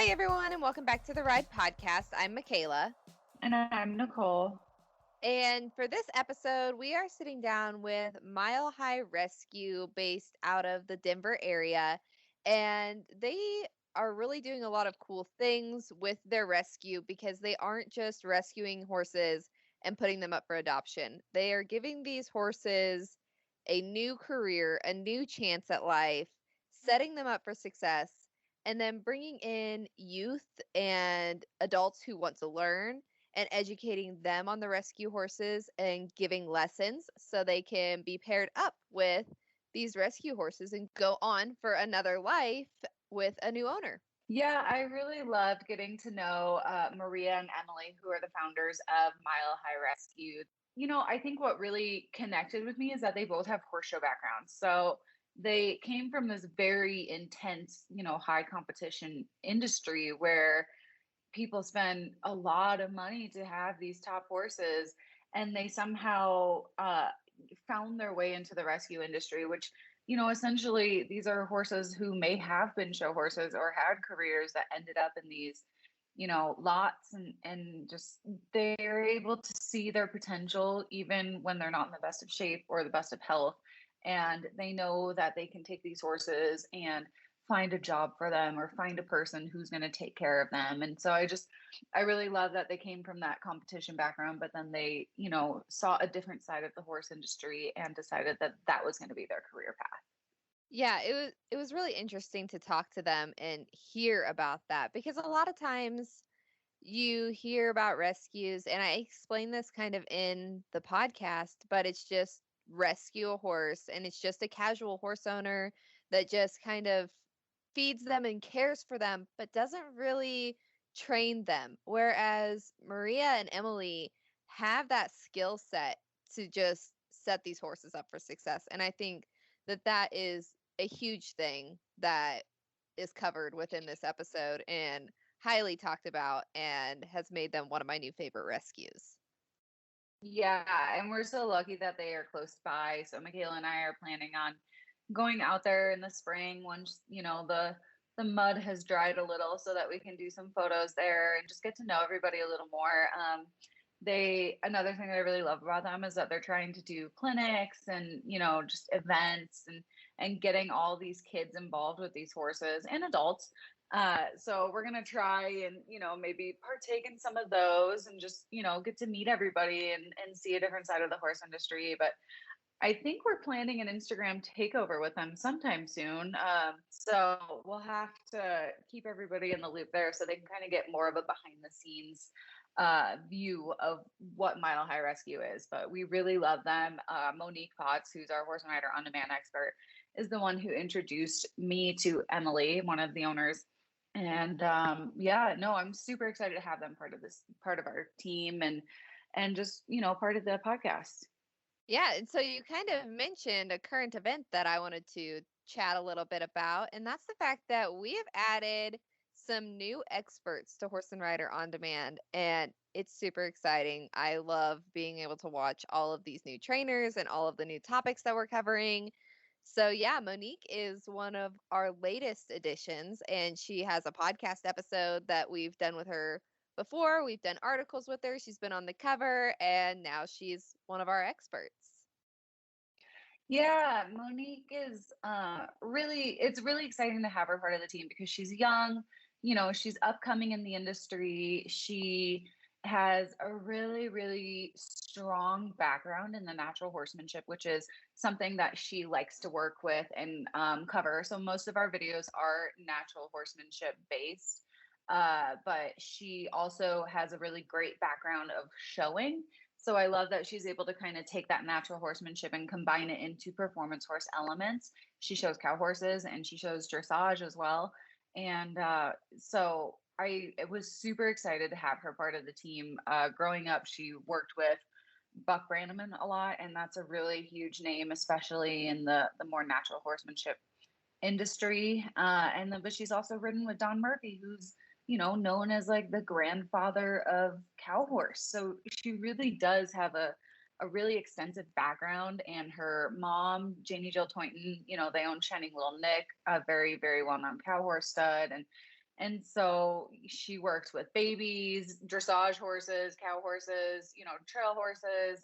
everyone, and welcome back to the Ride Podcast. I'm Michaela. And I'm Nicole. And for this episode, we are sitting down with Mile High Rescue based out of the Denver area. And they are really doing a lot of cool things with their rescue because they aren't just rescuing horses and putting them up for adoption. They are giving these horses a new career, a new chance at life, setting them up for success, and then bringing in youth and adults who want to learn and educating them on the rescue horses and giving lessons so they can be paired up with these rescue horses and go on for another life with a new owner. Yeah, I really loved getting to know Maria and Emily, who are the founders of Mile High Rescue. I think what really connected with me is that they both have horse show backgrounds. So they came from this very intense, high competition industry where people spend a lot of money to have these top horses, and they somehow found their way into the rescue industry, which essentially these are horses who may have been show horses or had careers that ended up in these lots, and just they're able to see their potential even when they're not in the best of shape or the best of health, and they know that they can take these horses and find a job for them or find a person who's going to take care of them. And so I really love that they came from that competition background, but then they, saw a different side of the horse industry and decided that that was going to be their career path. Yeah, it was really interesting to talk to them and hear about that because a lot of times you hear about rescues, and I explain this kind of in the podcast, but it's just rescue a horse and it's just a casual horse owner that just kind of feeds them and cares for them, but doesn't really train them. Whereas Maria and Emily have that skill set to just set these horses up for success. And I think that that is a huge thing that is covered within this episode and highly talked about and has made them one of my new favorite rescues. Yeah, and we're so lucky that they are close by. So Michaela and I are planning on going out there in the spring once, the mud has dried a little so that we can do some photos there and just get to know everybody a little more. Another thing that I really love about them is that they're trying to do clinics and, just events and getting all these kids involved with these horses and adults. So we're going to try and, maybe partake in some of those and just, get to meet everybody and see a different side of the horse industry. But I think we're planning an Instagram takeover with them sometime soon. So we'll have to keep everybody in the loop there so they can kind of get more of a behind the scenes view of what Mile High Rescue is. But we really love them. Monique Potts, who's our horse and rider on demand expert, is the one who introduced me to Emily, one of the owners. And I'm super excited to have them part of our team and just, part of the podcast. Yeah, and so you kind of mentioned a current event that I wanted to chat a little bit about, and that's the fact that we have added some new experts to Horse and Rider On Demand, and it's super exciting. I love being able to watch all of these new trainers and all of the new topics that we're covering. So, yeah, Monique is one of our latest additions, and she has a podcast episode that we've done with her before. We've done articles with her. She's been on the cover, and now she's one of our experts. Yeah, Monique is it's really exciting to have her part of the team because she's young, she's upcoming in the industry. She has a really, really strong background in the natural horsemanship, which is something that she likes to work with and cover. So most of our videos are natural horsemanship based. But she also has a really great background of showing. So I love that she's able to kind of take that natural horsemanship and combine it into performance horse elements. She shows cow horses and she shows dressage as well. And so I was super excited to have her part of the team. Growing up, she worked with Buck Brannaman a lot, and that's a really huge name, especially in the more natural horsemanship industry. But she's also ridden with Don Murphy, who's known as like the grandfather of cow horse. So she really does have a really extensive background. And her mom, Janie Jill Toynton, they own Shining Little Nick, a very, very well-known cow horse stud. And so she works with babies, dressage horses, cow horses, trail horses.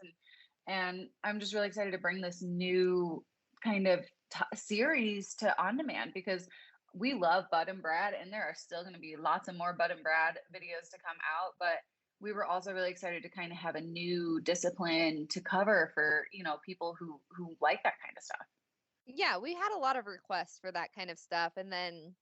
And I'm just really excited to bring this new kind of series to On Demand because we love Bud and Brad, and there are still going to be lots of more Bud and Brad videos to come out. But we were also really excited to kind of have a new discipline to cover for, people who like that kind of stuff. Yeah, we had a lot of requests for that kind of stuff. And then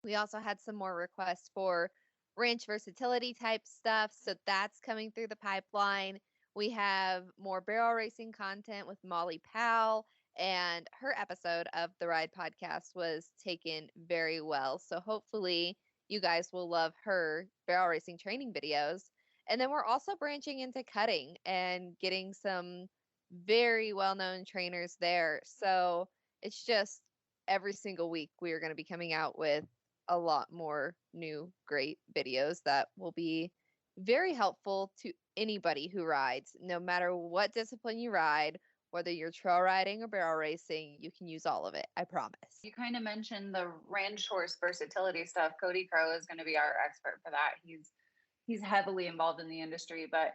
we also had some more requests for ranch versatility type stuff. So that's coming through the pipeline. We have more barrel racing content with Molly Powell, and her episode of the Ride podcast was taken very well. So hopefully you guys will love her barrel racing training videos. And then we're also branching into cutting and getting some very well known trainers there. So it's just every single week we are going to be coming out with a lot more new great videos that will be very helpful to anybody who rides, no matter what discipline you ride, whether you're trail riding or barrel racing, you can use all of it. I promise. You kind of mentioned the range horse versatility stuff. Cody Crow is going to be our expert for that. He's heavily involved in the industry, but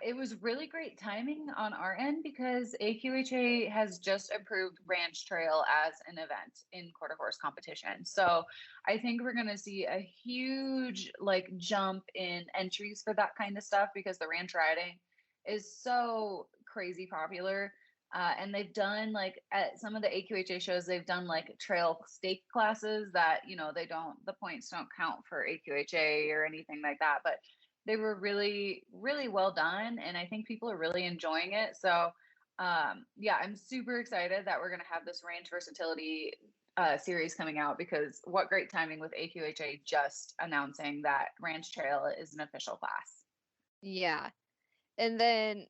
it was really great timing on our end because AQHA has just approved Ranch Trail as an event in quarter horse competition. So I think we're going to see a huge jump in entries for that kind of stuff because the ranch riding is so crazy popular. And they've done at some of the AQHA shows, they've done trail stake classes that, the points don't count for AQHA or anything like that, but they were really, really well done. And I think people are really enjoying it. So, yeah, I'm super excited that we're going to have this range versatility series coming out because what great timing with AQHA just announcing that Ranch Trail is an official class. Yeah. And then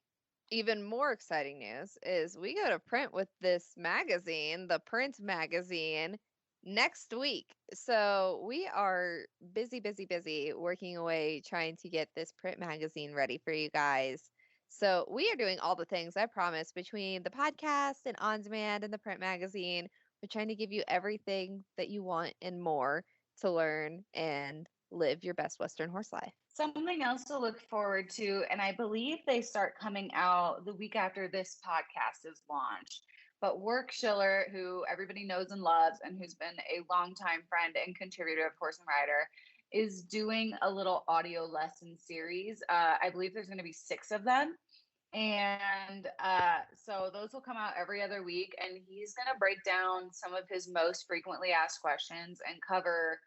even more exciting news is we go to print with this magazine, the Print magazine, next week. So we are busy, busy, busy working away trying to get this print magazine ready for you guys. So we are doing all the things, I promise, between the podcast and on demand and the print magazine. We're trying to give you everything that you want and more to learn and live your best Western horse life. Something else to look forward to, and I believe they start coming out the week after this podcast is launched. But Work Schiller, who everybody knows and loves, and who's been a longtime friend and contributor of Horse and Rider, is doing a little audio lesson series. I believe there's going to be 6 of them. And so those will come out every other week. And he's going to break down some of his most frequently asked questions and cover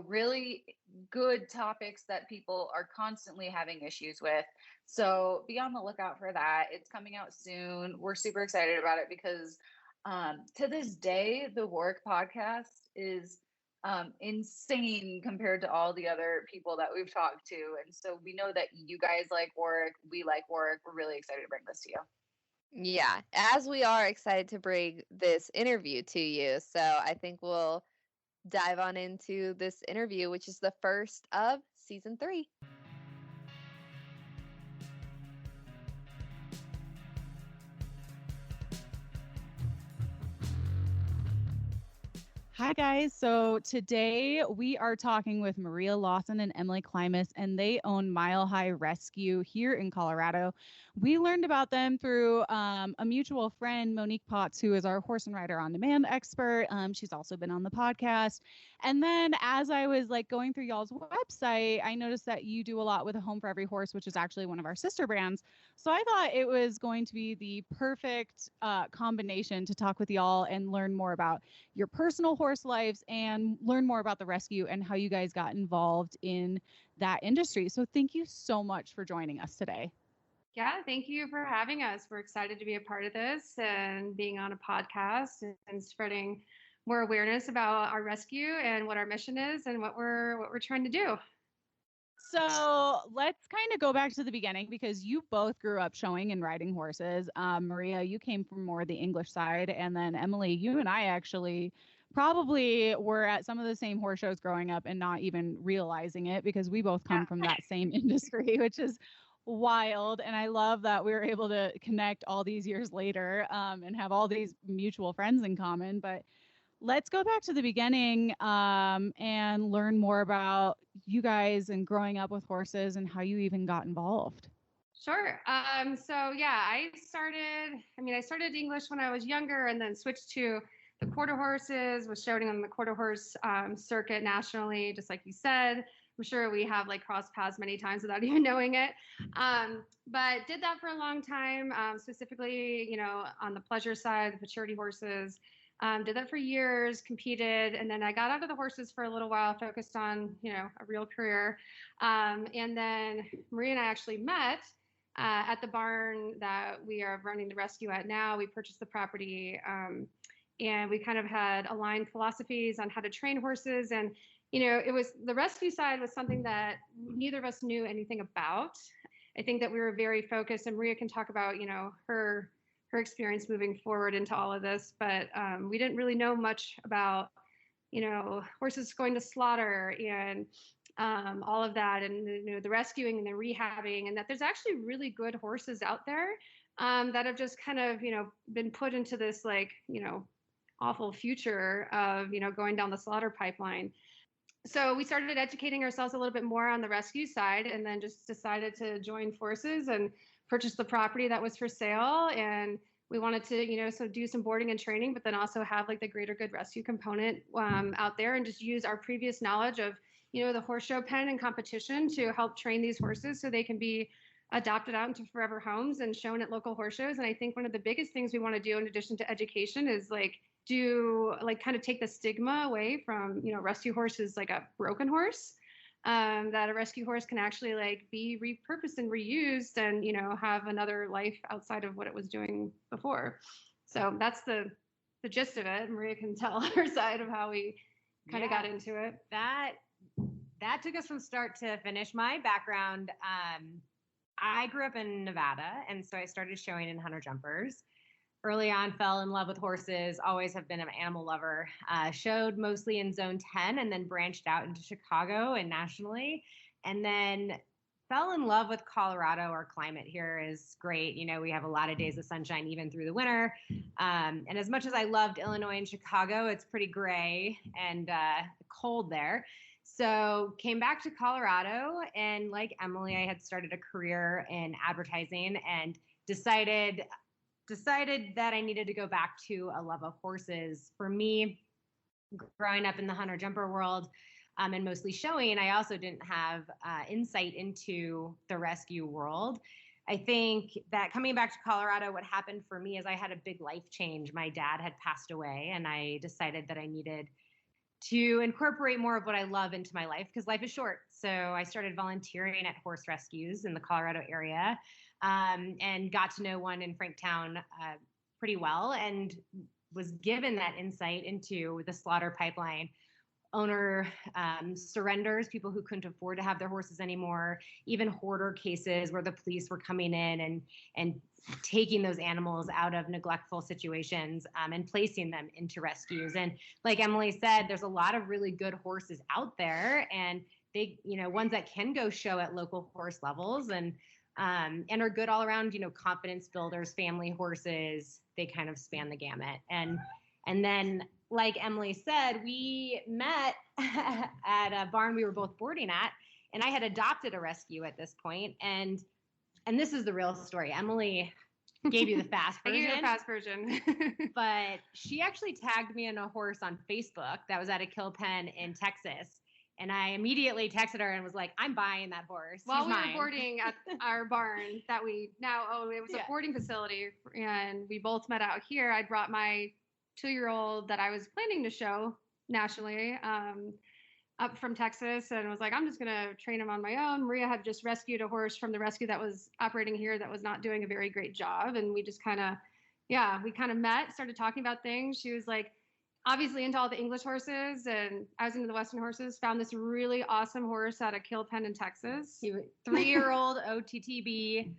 really good topics that people are constantly having issues with. So be on the lookout for that. It's coming out soon. We're super excited about it because to this day, the Work podcast is insane compared to all the other people that we've talked to. And so we know that you guys like Work. We like Work. We're really excited to bring this to you. Yeah, as we are excited to bring this interview to you. So I think we'll dive on into this interview, which is the first of season 3. Hi, guys. So today we are talking with Maria Lawson and Emily Klimas, and they own Mile High Rescue here in Colorado. We learned about them through a mutual friend, Monique Potts, who is our Horse and Rider on Demand expert. She's also been on the podcast. And then as I was going through y'all's website, I noticed that you do a lot with A Home for Every Horse, which is actually one of our sister brands. So I thought it was going to be the perfect combination to talk with y'all and learn more about your personal horse lives and learn more about the rescue and how you guys got involved in that industry. So thank you so much for joining us today. Yeah, thank you for having us. We're excited to be a part of this and being on a podcast and spreading more awareness about our rescue and what our mission is and what we're trying to do. So let's kind of go back to the beginning because you both grew up showing and riding horses. Maria, you came from more the English side, and then Emily, you and I actually probably were at some of the same horse shows growing up and not even realizing it because we both come from that same industry, which is wild. And I love that we were able to connect all these years later and have all these mutual friends in common. But let's go back to the beginning and learn more about you guys and growing up with horses and how you even got involved. Sure. So yeah, I started English when I was younger and then switched to the quarter horses, was shouting on the quarter horse circuit nationally, just like you said. I'm sure we have like crossed paths many times without even knowing it. But did that for a long time, specifically, on the pleasure side, the maturity horses. Did that for years, competed, and then I got out of the horses for a little while, focused on, a real career. And then Maria and I actually met at the barn that we are running the rescue at now. We purchased the property, and we kind of had aligned philosophies on how to train horses. And it was the rescue side was something that neither of us knew anything about. I think that we were very focused, and Maria can talk about her experience moving forward into all of this. But we didn't really know much about horses going to slaughter and all of that, and the rescuing and the rehabbing, and that there's actually really good horses out there that have just kind of been put into this like awful future of going down the slaughter pipeline. So we started educating ourselves a little bit more on the rescue side, and then just decided to join forces and purchase the property that was for sale. And we wanted to so do some boarding and training, but then also have like the greater good rescue component out there, and just use our previous knowledge of the horse show pen and competition to help train these horses so they can be adopted out into forever homes and shown at local horse shows. And I think one of the biggest things we want to do in addition to education is kind of take the stigma away from rescue horses like a broken horse, that a rescue horse can actually like be repurposed and reused and have another life outside of what it was doing before. So that's the gist of it. Maria can tell her side of how we kind of got into it. That took us from start to finish. My background, I grew up in Nevada, and so I started showing in hunter jumpers. Early on, fell in love with horses, always have been an animal lover. Showed mostly in Zone 10 and then branched out into Chicago and nationally. And then fell in love with Colorado. Our climate here is great. We have a lot of days of sunshine even through the winter. And as much as I loved Illinois and Chicago, it's pretty gray and cold there. So came back to Colorado, and like Emily, I had started a career in advertising and decided that I needed to go back to a love of horses. For me, growing up in the hunter jumper world and mostly showing, I also didn't have insight into the rescue world. I think that coming back to Colorado, what happened for me is I had a big life change. My dad had passed away, and I decided that I needed to incorporate more of what I love into my life because life is short. So I started volunteering at horse rescues in the Colorado area, and got to know one in Franktown pretty well, and was given that insight into the slaughter pipeline. Owner surrenders, people who couldn't afford to have their horses anymore, even hoarder cases where the police were coming in and taking those animals out of neglectful situations and placing them into rescues. And like Emily said, there's a lot of really good horses out there, and they, ones that can go show at local horse levels and are good all around, confidence builders, family horses. They kind of span the gamut. And then, like Emily said, we met at a barn we were both boarding at, and I had adopted a rescue at this point. And this is the real story. Emily gave you the fast version. I gave you the fast version. But she actually tagged me in a horse on Facebook that was at a kill pen in Texas. And I immediately texted her and was like, I'm buying that horse. While we were boarding at our barn that we now own, it was a boarding facility, and we both met out here. I brought my 2-year-old that I was planning to show nationally up from Texas, and was like, I'm just going to train him on my own. Maria had just rescued a horse from the rescue that was operating here that was not doing a very great job. And we just kind of met, started talking about things. She was like, obviously into all the English horses, and I was into the Western horses. Found this really awesome horse at a kill pen in Texas. He was 3-year-old OTTB,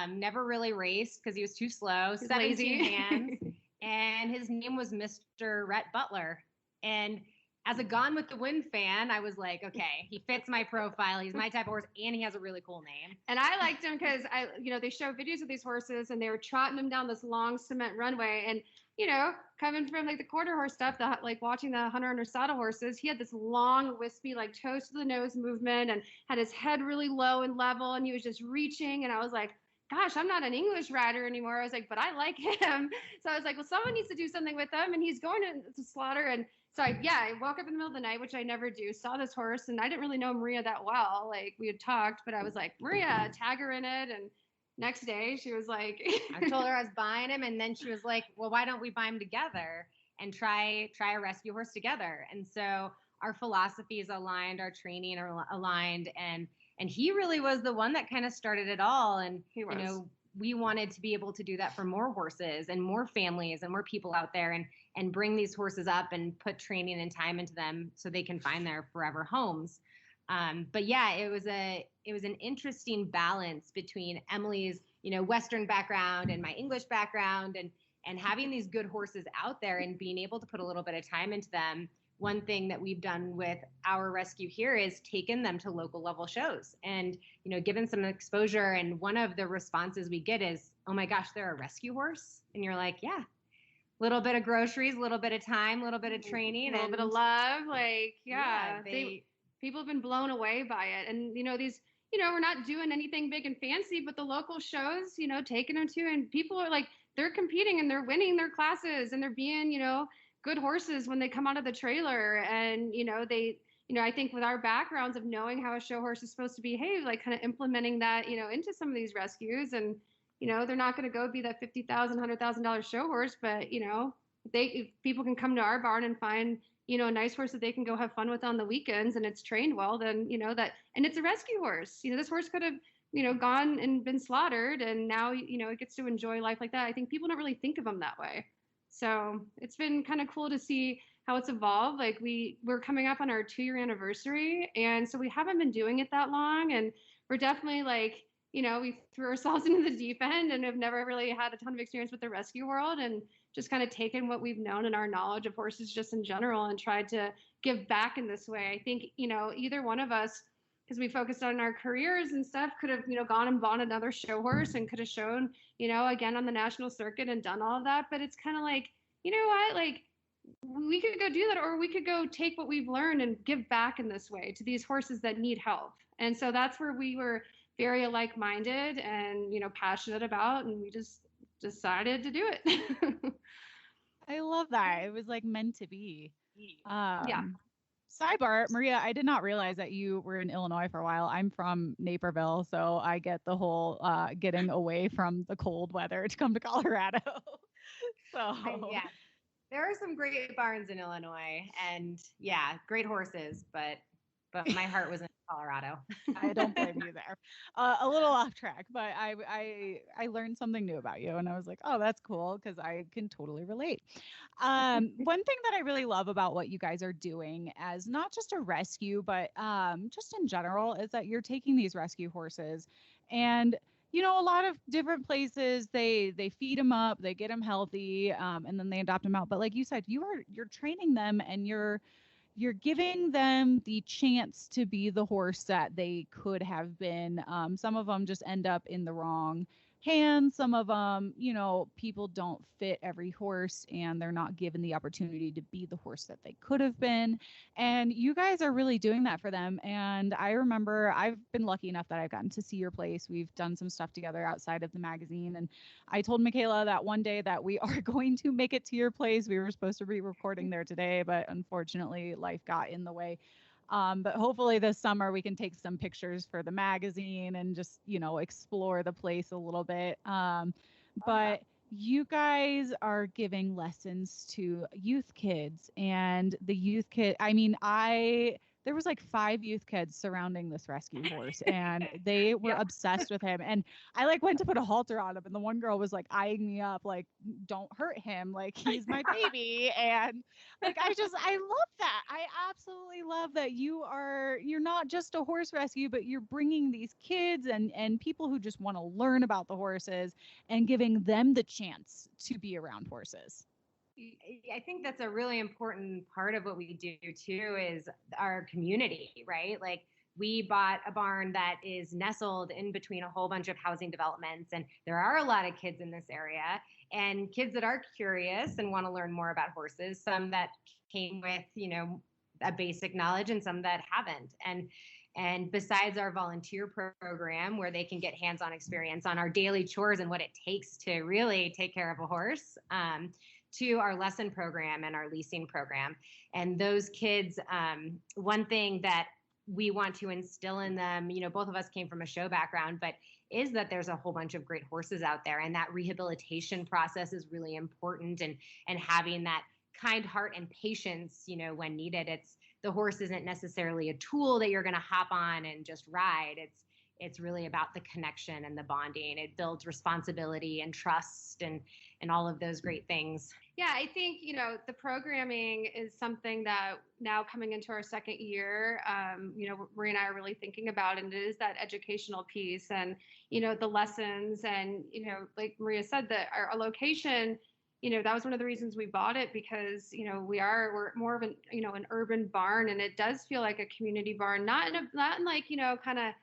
never really raced because he was too slow. 17 hands, and his name was Mr. Rhett Butler. And as a Gone with the Wind fan, I was like, okay, he fits my profile. He's my type of horse, and he has a really cool name. And I liked him because they show videos of these horses, and they were trotting them down this long cement runway, and coming from like the quarter horse stuff, like watching the hunter under saddle horses, he had this long, wispy, like toes to the nose movement and had his head really low and level, and he was just reaching. And I was like, gosh, I'm not an English rider anymore. I was like, but I like him. So I was like, well, someone needs to do something with him. And he's going to slaughter. And so I woke up in the middle of the night, which I never do, saw this horse, and I didn't really know Maria that well. Like we had talked, but I was like, Maria, tag her in it. And next day she was like, I told her I was buying him, and then she was like, well, why don't we buy him together and try a rescue horse together? And so our philosophies aligned, our training are aligned, and he really was the one that kind of started it all. And we wanted to be able to do that for more horses and more families and more people out there, and bring these horses up and put training and time into them so they can find their forever homes. But yeah, it was an interesting balance between Emily's, Western background and my English background, and having these good horses out there and being able to put a little bit of time into them. One thing that we've done with our rescue here is taken them to local level shows and, given some exposure. And one of the responses we get is, oh my gosh, they're a rescue horse. And you're like, yeah, little bit of groceries, a little bit of time, a little bit of training, a little bit of love. Like, people have been blown away by it. And, we're not doing anything big and fancy, but the local shows, taking them to, and people are like, they're competing and they're winning their classes and they're being, good horses when they come out of the trailer. And, I think with our backgrounds of knowing how a show horse is supposed to behave, like kind of implementing that, into some of these rescues. And, they're not going to go be that $50,000, $100,000 show horse, but, if people can come to our barn and find, a nice horse that they can go have fun with on the weekends and it's trained well, then, and it's a rescue horse. This horse could have, gone and been slaughtered, and now, it gets to enjoy life like that. I think people don't really think of them that way. So it's been kind of cool to see how it's evolved. Like we're coming up on our 2-year anniversary. And so we haven't been doing it that long. And we're definitely like, we threw ourselves into the deep end and have never really had a ton of experience with the rescue world, and just kind of taken what we've known and our knowledge of horses just in general and tried to give back in this way. I think, either one of us, because we focused on our careers and stuff, could have, gone and bought another show horse and could have shown, again on the national circuit and done all of that. But it's kind of like, you know what, like we could go do that, or we could go take what we've learned and give back in this way to these horses that need help. And so that's where we were very like-minded and, passionate about, and we just decided to do it. I love that. It was like meant to be. Yeah. Sidebar, Maria, I did not realize that you were in Illinois for a while. I'm from Naperville, so I get the whole getting away from the cold weather to come to Colorado. Yeah, there are some great barns in Illinois, and great horses, but my heart was in Colorado. I don't blame you there. A little off track, but I learned something new about you, and I was like, oh, that's cool, because I can totally relate. One thing that I really love about what you guys are doing as not just a rescue, but just in general, is that you're taking these rescue horses, and a lot of different places they feed them up, they get them healthy, and then they adopt them out. But like you said, you're training them, and you're giving them the chance to be the horse that they could have been. Some of them just end up in the wrong hands. Some of them, people don't fit every horse, and they're not given the opportunity to be the horse that they could have been. And you guys are really doing that for them. And I remember I've been lucky enough that I've gotten to see your place. We've done some stuff together outside of the magazine. And I told Michaela that one day that we are going to make it to your place. We were supposed to be recording there today, but unfortunately life got in the way. But hopefully this summer we can take some pictures for the magazine and just, explore the place a little bit. But you guys are giving lessons to youth kids, and the youth kid, there was like 5 youth kids surrounding this rescue horse, and they were obsessed with him. And I went to put a halter on him, and the one girl was like eyeing me up, like, don't hurt him, like he's my baby. And I love that. I absolutely love that you're not just a horse rescue, but you're bringing these kids and people who just want to learn about the horses and giving them the chance to be around horses. I think that's a really important part of what we do too, is our community, right? Like we bought a barn that is nestled in between a whole bunch of housing developments, and there are a lot of kids in this area. and kids that are curious and want to learn more about horses, some that came with, a basic knowledge and some that haven't. And besides our volunteer program where they can get hands-on experience on our daily chores and what it takes to really take care of a horse, to our lesson program and our leasing program. And those kids, one thing that we want to instill in them, both of us came from a show background, but is that there's a whole bunch of great horses out there, and that rehabilitation process is really important, and having that kind heart and patience, when needed. The horse isn't necessarily a tool that you're going to hop on and just ride. It's really about the connection and the bonding. It builds responsibility and trust and all of those great things. Yeah, I think, the programming is something that now coming into our second year, Maria and I are really thinking about, and it is that educational piece and, the lessons and, like Maria said, that our location, that was one of the reasons we bought it because, we're more of an urban barn, and it does feel like a community barn, not in like, kind of,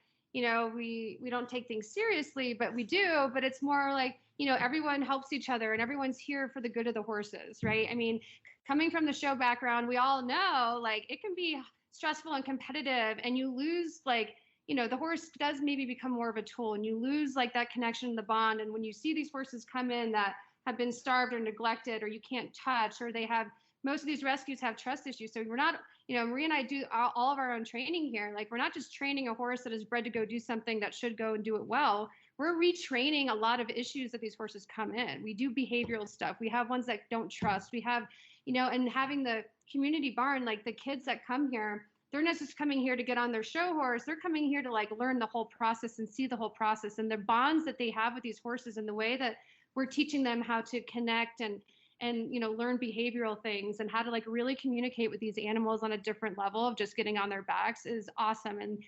we don't take things seriously, but we do, but it's more like, everyone helps each other and everyone's here for the good of the horses, right? I mean, coming from the show background, we all know like it can be stressful and competitive, and you lose like, the horse does maybe become more of a tool, and you lose like that connection, the bond. And when you see these horses come in that have been starved or neglected, or you can't touch, or they have, most of these rescues have trust issues. So we're not, Maria and I do all of our own training here. Like we're not just training a horse that is bred to go do something that should go and do it well. We're retraining a lot of issues that these horses come in. We do behavioral stuff. We have ones that don't trust. We have, and having the community barn, like the kids that come here, they're not just coming here to get on their show horse. They're coming here to like learn the whole process and see the whole process, and the bonds that they have with these horses, and the way that we're teaching them how to connect and learn behavioral things and how to like really communicate with these animals on a different level of just getting on their backs is awesome. And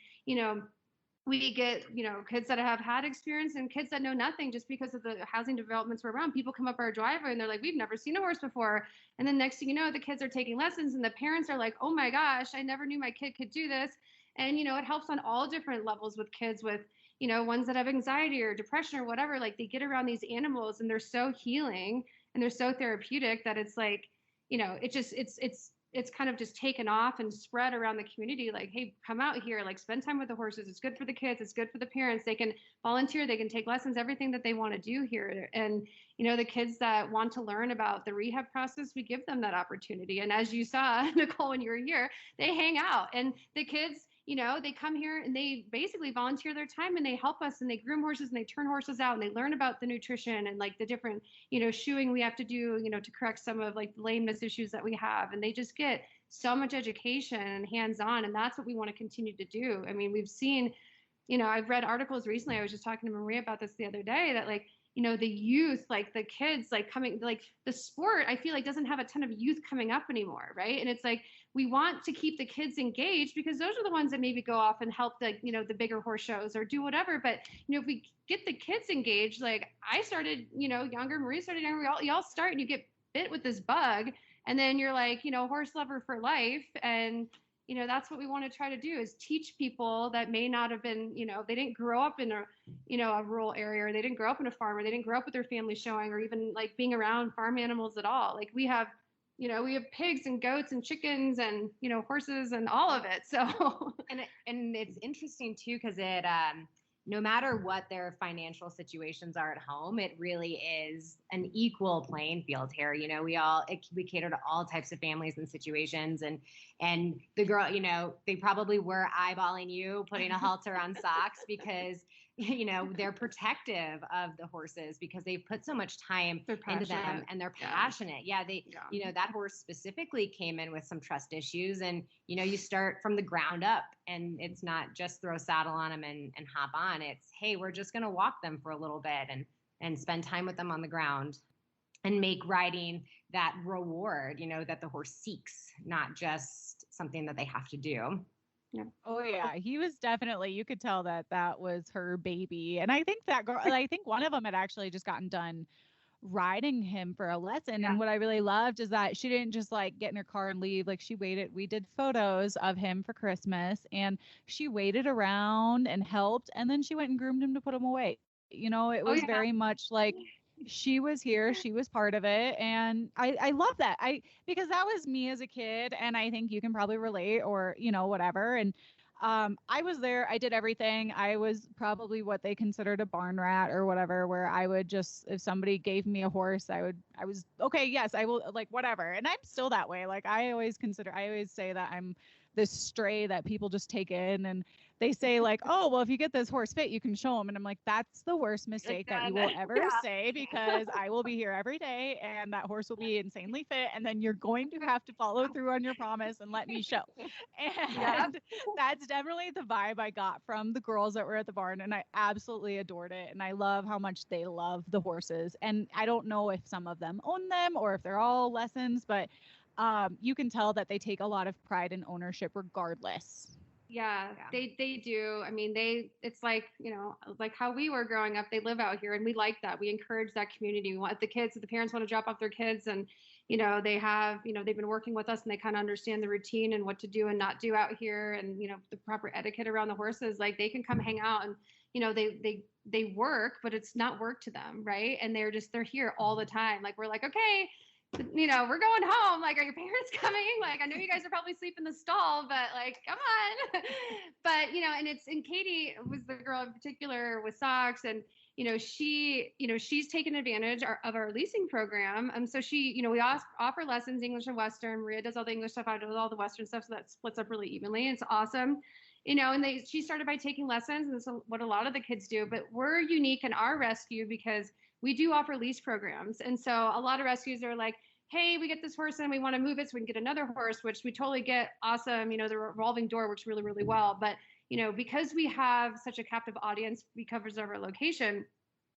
we get, kids that have had experience and kids that know nothing just because of the housing developments we're around. People come up our driveway and they're like, we've never seen a horse before. And then next thing you know, the kids are taking lessons and the parents are like, oh my gosh, I never knew my kid could do this. And, it helps on all different levels with kids with, ones that have anxiety or depression or whatever. Like they get around these animals and they're so healing and they're so therapeutic that it's like, it's kind of just taken off and spread around the community. Like, hey, come out here, like spend time with the horses. It's good for the kids. It's good for the parents. They can volunteer. They can take lessons, everything that they want to do here. And, the kids that want to learn about the rehab process, we give them that opportunity. And as you saw, Nicole, when you were here, they hang out, and the kids, they come here and they basically volunteer their time and they help us and they groom horses and they turn horses out and they learn about the nutrition and like the different, shoeing we have to do, to correct some of like the lameness issues that we have. And they just get so much education and hands-on. And that's what we want to continue to do. I mean, we've seen, I've read articles recently. I was just talking to Maria about this the other day that like, the youth, like the kids, like coming, like the sport, I feel like doesn't have a ton of youth coming up anymore. Right. And it's like, we want to keep the kids engaged because those are the ones that maybe go off and help the, the bigger horse shows or do whatever. But, if we get the kids engaged, like I started, younger, Maria started younger, y'all start and you get bit with this bug. And then you're like, horse lover for life. And, that's what we want to try to do is teach people that may not have been, they didn't grow up in a, a rural area, or they didn't grow up in a farm, or they didn't grow up with their family showing, or even like being around farm animals at all. Like we have pigs and goats and chickens and, horses and all of it. So, and it's interesting too, because it, no matter what their financial situations are at home, it really is an equal playing field here. We cater to all types of families and situations. And the girl, they probably were eyeballing you, putting a halter on socks because, they're protective of the horses because they've put so much time into them and they're passionate. Yeah. That horse specifically came in with some trust issues, and, you start from the ground up, and it's not just throw a saddle on them and hop on. It's, hey, we're just going to walk them for a little bit and spend time with them on the ground and make riding that reward, that the horse seeks, not just something that they have to do. Yeah. Oh yeah, he was definitely, you could tell that was her baby. And I think that girl, I think one of them had actually just gotten done riding him for a lesson. Yeah. And what I really loved is that she didn't just like get in her car and leave. Like she waited. We did photos of him for Christmas, and she waited around and helped, and then she went and groomed him to put him away. It was very much like she was here, she was part of it, and I love that. Because that was me as a kid, and I think you can probably relate, or whatever. And I was there, I did everything. I was probably what they considered a barn rat or whatever, where I would just, if somebody gave me a horse, I was okay, yes, I will, like, whatever. And I'm still that way. Like, I always say that I'm this stray that people just take in, and they say, like, oh, well, if you get this horse fit, you can show them. And I'm like, that's the worst mistake that you will ever say, because I will be here every day and that horse will be insanely fit. And then you're going to have to follow through on your promise and let me show. And that's definitely the vibe I got from the girls that were at the barn. And I absolutely adored it. And I love how much they love the horses. And I don't know if some of them own them or if they're all lessons, but you can tell that they take a lot of pride and ownership regardless. Yeah, they do. I mean, it's like, like how we were growing up, they live out here and we like that. We encourage that community. We want the kids, the parents want to drop off their kids and, they have, they've been working with us and they kind of understand the routine and what to do and not do out here and, the proper etiquette around the horses. Like they can come hang out and, they work, but it's not work to them. Right. And they're here all the time. Like, we're like, okay, we're going home. Like, are your parents coming? Like, I know you guys are probably sleeping in the stall, but like, come on. But, and Katie was the girl in particular with socks. And, she's taken advantage of our leasing program. So we offer lessons, English and Western. Maria does all the English stuff. I do all the Western stuff. So that splits up really evenly. It's awesome. And she started by taking lessons. And that's what a lot of the kids do. But we're unique in our rescue because we do offer lease programs. And so a lot of rescues are like, hey, we get this horse and we want to move it so we can get another horse, which we totally get. Awesome. The revolving door works really, really well. But, because we have such a captive audience because of our location,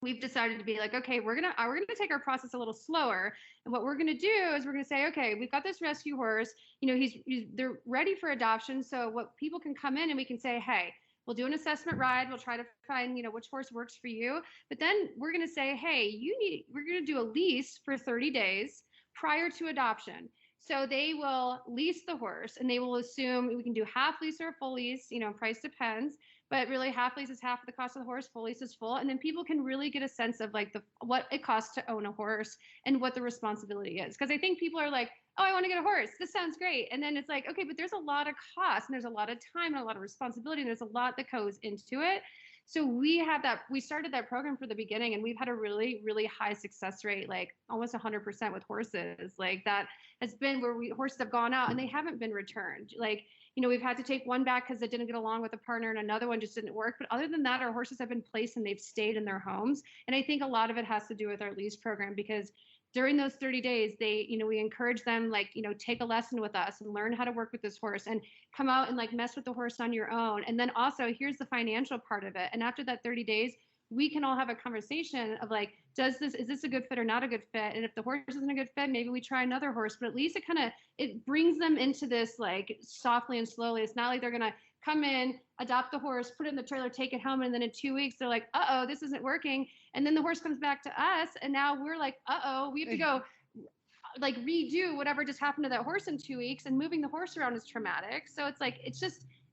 we've decided to be like, okay, we're gonna take our process a little slower. And what we're gonna do is we're gonna say, okay, we've got this rescue horse. They're ready for adoption. So what people can come in and we can say, hey, we'll do an assessment ride. We'll try to find, which horse works for you. But then we're going to say, hey, we're going to do a lease for 30 days prior to adoption. So they will lease the horse and they will assume we can do half lease or full lease, price depends, but really half lease is half of the cost of the horse, full lease is full. And then people can really get a sense of like what it costs to own a horse and what the responsibility is. Because I think people are like, oh, I want to get a horse. This sounds great. And then it's like, okay, but there's a lot of cost and there's a lot of time and a lot of responsibility. And there's a lot that goes into it. So we started that program for the beginning and we've had a really, really high success rate, like almost 100% with horses. Like that has been where horses have gone out and they haven't been returned. Like, we've had to take one back because it didn't get along with a partner and another one just didn't work. But other than that, our horses have been placed and they've stayed in their homes. And I think a lot of it has to do with our lease program because during those 30 days, we encourage them, like, take a lesson with us and learn how to work with this horse and come out and like mess with the horse on your own. And then also here's the financial part of it. And after that 30 days, we can all have a conversation of like, is this a good fit or not a good fit? And if the horse isn't a good fit, maybe we try another horse, but at least it brings them into this like softly and slowly. It's not like they're going to come in, adopt the horse, put it in the trailer, take it home. And then in 2 weeks, they're like, uh-oh, this isn't working. And then the horse comes back to us. And now we're like, uh-oh, we have to go like redo whatever just happened to that horse in 2 weeks. And moving the horse around is traumatic. So it's like,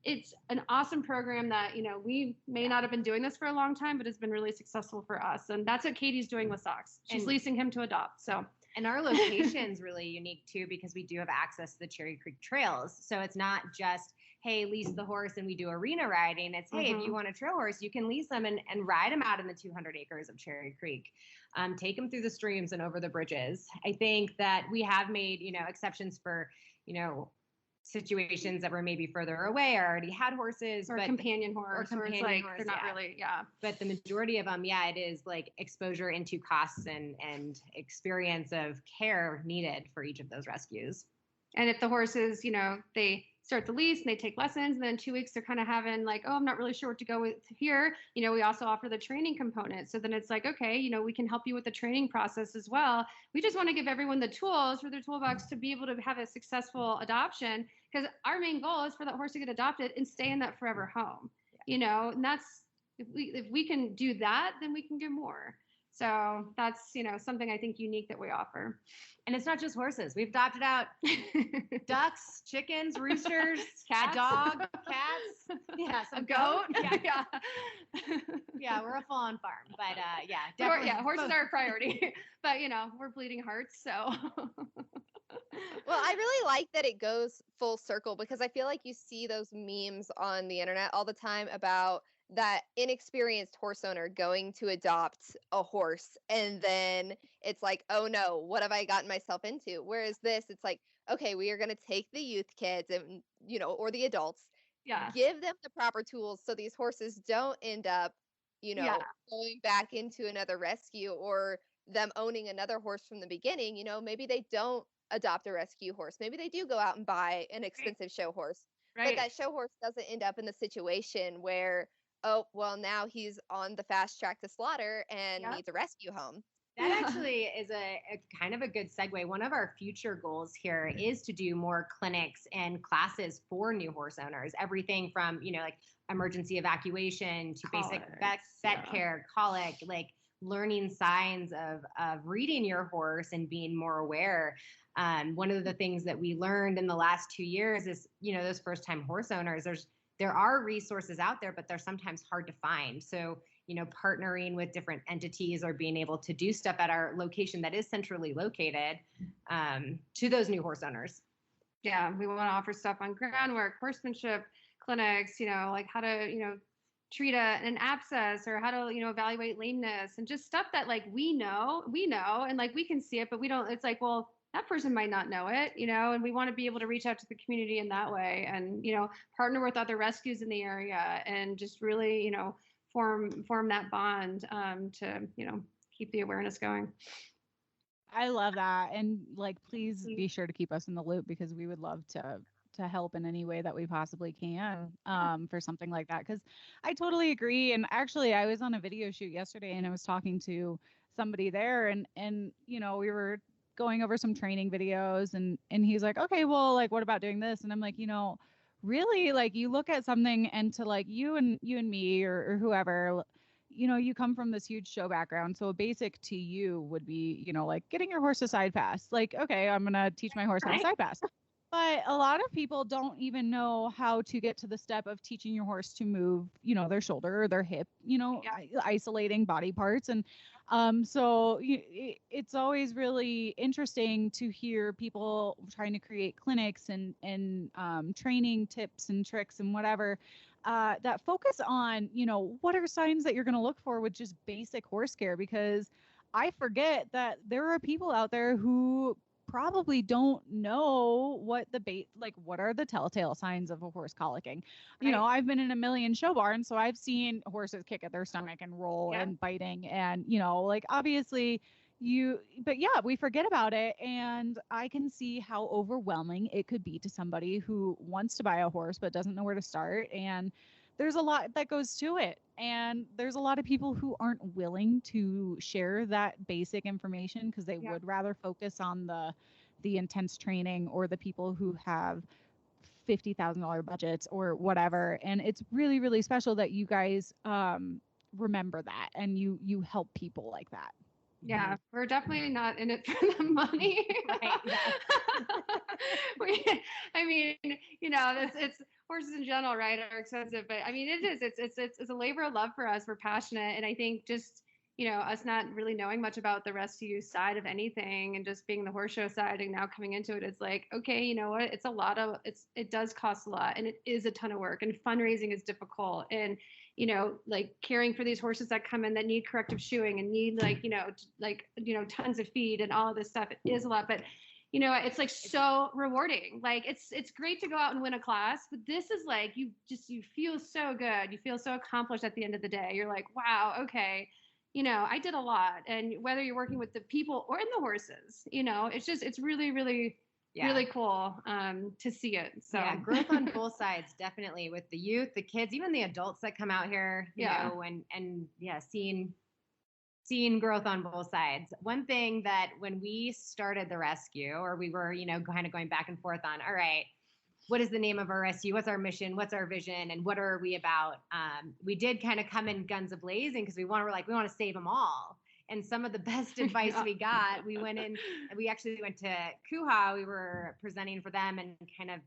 it's an awesome program that, we may not have been doing this for a long time, but it's been really successful for us. And that's what Katie's doing with Socks. She's leasing him to adopt. So. And our location's really unique too, because we do have access to the Cherry Creek trails. So it's not just, hey, lease the horse and we do arena riding. It's, hey, if you want a trail horse, you can lease them and ride them out in the 200 acres of Cherry Creek. Take them through the streams and over the bridges. I think that we have made, exceptions for, situations that were maybe further away or already had horses. Or companion horse. Or it's like, they're not really, But the majority of them, it is like exposure into costs and experience of care needed for each of those rescues. And if the horses, they start the lease and they take lessons, and then in 2 weeks they're kind of having like, oh, I'm not really sure what to go with here. We also offer the training component. So then it's like, okay, we can help you with the training process as well. We just want to give everyone the tools for their toolbox to be able to have a successful adoption, because our main goal is for that horse to get adopted and stay in that forever home. And that's, if we can do that, then we can do more. So that's, something I think unique that we offer. And it's not just horses. We've adopted out ducks, chickens, roosters, Cats. a dog, cats. Yeah, A some goat. Yeah. Yeah. Yeah, we're a full-on farm. But yeah, But definitely. horses are a priority. But we're bleeding hearts, so. Well, I really like that it goes full circle because I feel like you see those memes on the internet all the time about that inexperienced horse owner going to adopt a horse and then it's like, oh no, what have I gotten myself into? Whereas this, it's like, okay, we are going to take the youth kids and, or the adults, Yeah. give them the proper tools so these horses don't end up, Yeah. going back into another rescue or them owning another horse from the beginning. Maybe they don't adopt a rescue horse. Maybe they do go out and buy an expensive show horse. But Right. that show horse doesn't end up in the situation where, oh, well, now he's on the fast track to slaughter and Yep. needs a rescue home. That actually is a kind of a good segue. One of our future goals here is to do more clinics and classes for new horse owners. Everything from, like emergency evacuation to basic vet care, colic, like learning signs of reading your horse and being more aware. One of the things that we learned in the last 2 years is, those first time horse owners, there are resources out there, but they're sometimes hard to find. So, partnering with different entities or being able to do stuff at our location that is centrally located to those new horse owners. Yeah, we want to offer stuff on groundwork, horsemanship clinics, like how to, treat an abscess or how to, evaluate lameness and just stuff that like we know and like we can see it, but we don't, it's like, well, that person might not know it, and we want to be able to reach out to the community in that way and, partner with other rescues in the area and just really, form that bond to, keep the awareness going. I love that. And like, please be sure to keep us in the loop because we would love to help in any way that we possibly can for something like that. Because I totally agree. And actually, I was on a video shoot yesterday and I was talking to somebody there and we were going over some training videos and he's like, okay, well, like, what about doing this? And I'm like, really, like, you look at something and to like you and me or whoever, you come from this huge show background. So a basic to you would be, like getting your horse a side pass. Like, okay, I'm going to teach my horse how to side pass. But a lot of people don't even know how to get to the step of teaching your horse to move, their shoulder or their hip, isolating body parts. And so it's always really interesting to hear people trying to create clinics and training tips and tricks and whatever that focus on, what are signs that you're going to look for with just basic horse care, because I forget that there are people out there who probably don't know what what are the telltale signs of a horse colicking. Right. I've been in a million show barns, so I've seen horses kick at their stomach and roll and biting and, obviously but yeah, we forget about it. And I can see how overwhelming it could be to somebody who wants to buy a horse but doesn't know where to start. And there's a lot that goes to it. And there's a lot of people who aren't willing to share that basic information because they would rather focus on the intense training or the people who have $50,000 budgets or whatever. And it's really, really special that you guys remember that and you help people like that. Yeah, we're definitely not in it for the money. Right. I mean, it's horses in general, right, are expensive, but I mean, it is. It's a labor of love for us. We're passionate, and I think just us not really knowing much about the rescue side of anything, and just being the horse show side, and now coming into it, it's like, okay, you know what? It's a lot of it does cost a lot, and it is a ton of work, and fundraising is difficult, and like caring for these horses that come in that need corrective shoeing and need tons of feed and all of this stuff. It is a lot, but it's like so rewarding. Like it's great to go out and win a class, but this is like, you feel so good. You feel so accomplished at the end of the day. You're like, wow, okay. I did a lot. And whether you're working with the people or in the horses, it's really, really, really cool to see it. So growth on both sides, definitely, with the youth, the kids, even the adults that come out here, you know, and seeing growth on both sides. One thing that when we started the rescue, or we were, kind of going back and forth on, all right, what is the name of our rescue? What's our mission? What's our vision? And what are we about? We did kind of come in guns a blazing because we want to save them all. And some of the best advice we got, we went in and we actually went to Kuha. We were presenting for them and kind of,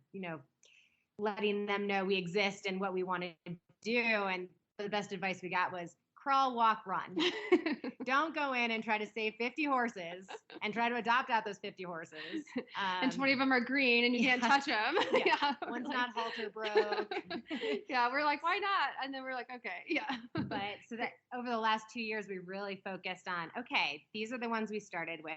letting them know we exist and what we want to do. And the best advice we got was crawl, walk, run. Don't go in and try to save 50 horses and try to adopt out those 50 horses. And 20 of them are green and you can't touch them. Yeah. One's not halter broke. Yeah, we're like, why not? And then we're like, okay, yeah. But so that over the last 2 years, we really focused on, okay, these are the ones we started with.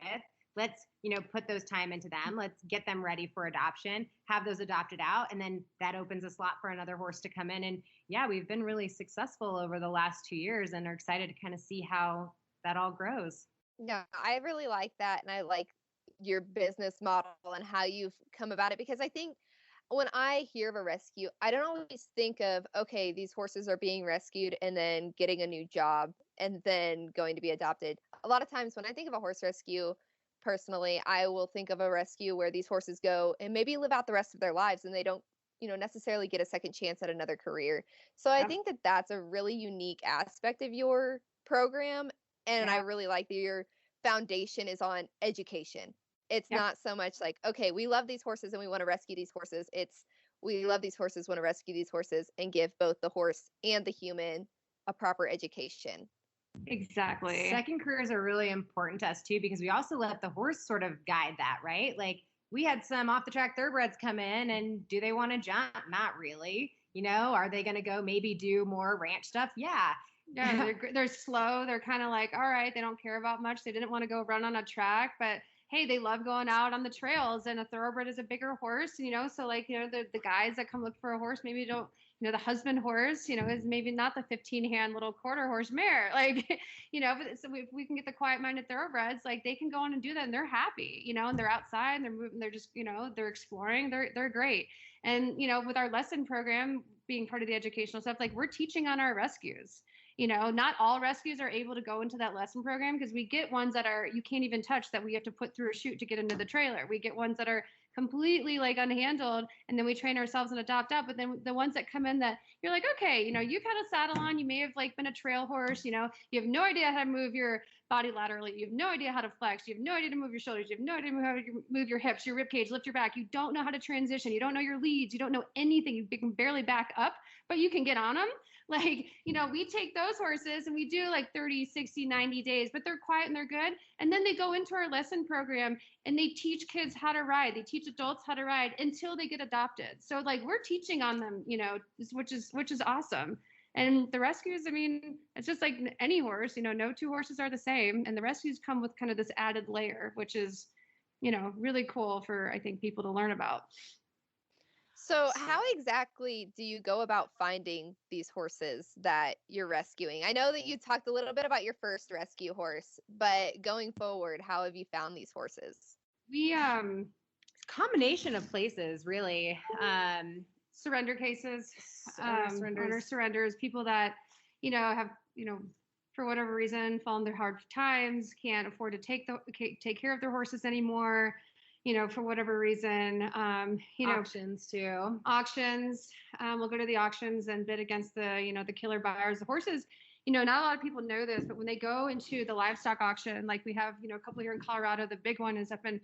Let's, put those time into them. Let's get them ready for adoption, have those adopted out. And then that opens a slot for another horse to come in. And yeah, we've been really successful over the last 2 years and are excited to kind of see how that all grows. No, I really like that. And I like your business model and how you've come about it, because I think when I hear of a rescue, I don't always think of, okay, these horses are being rescued and then getting a new job and then going to be adopted. A lot of times when I think of a horse rescue, personally, I will think of a rescue where these horses go and maybe live out the rest of their lives and they don't, necessarily get a second chance at another career. So I think that that's a really unique aspect of your program. And I really like that your foundation is on education. It's not so much like, okay, we love these horses and we want to rescue these horses. It's we love these horses, want to rescue these horses, and give both the horse and the human a proper education. Exactly. Second careers are really important to us too, because we also let the horse sort of guide that, right? Like we had some off the track thoroughbreds come in, and do they want to jump? Not really. Are they going to go maybe do more ranch stuff? Yeah. Yeah, they're slow. They're kind of like, all right, they don't care about much. They didn't want to go run on a track, but hey, they love going out on the trails. And a thoroughbred is a bigger horse, so like, the guys that come look for a horse maybe don't, the husband horse, is maybe not the 15-hand little quarter horse mare. Like, but so if we can get the quiet-minded thoroughbreds, like they can go on and do that and they're happy, and they're outside and they're moving, they're just, they're exploring, they're great. And, with our lesson program being part of the educational stuff, like we're teaching on our rescues. Not all rescues are able to go into that lesson program, because we get ones that are, you can't even touch, that we have to put through a chute to get into the trailer. We get ones that are completely like unhandled, and then we train ourselves and adopt out. But then the ones that come in that you're like, okay, you've had a saddle on, you may have like been a trail horse, you have no idea how to move your body laterally, you have no idea how to flex, you have no idea to move your shoulders, you have no idea how to move your hips, your rib cage, lift your back, you don't know how to transition, you don't know your leads, you don't know anything, you can barely back up, but you can get on them. Like, we take those horses and we do like 30, 60, 90 days, but they're quiet and they're good. And then they go into our lesson program and they teach kids how to ride. They teach adults how to ride until they get adopted. So like we're teaching on them, which is awesome. And the rescues, I mean, it's just like any horse, no two horses are the same. And the rescues come with kind of this added layer, which is, really cool for, I think, people to learn about. So how exactly do you go about finding these horses that you're rescuing? I know that you talked a little bit about your first rescue horse, but going forward, how have you found these horses? We combination of places, really. Surrender cases, owner surrenders, people that, have, for whatever reason, fallen through hard times, can't afford to take care of their horses anymore. For whatever reason, auctions too. Auctions. We'll go to the auctions and bid against the killer buyers. The horses, not a lot of people know this, but when they go into the livestock auction, like we have, a couple here in Colorado, the big one is up in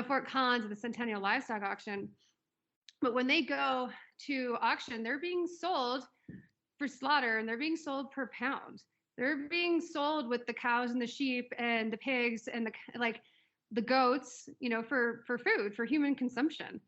Fort Collins at the Centennial Livestock Auction. But when they go to auction, they're being sold for slaughter and they're being sold per pound. They're being sold with the cows and the sheep and the pigs and the goats, for food, for human consumption.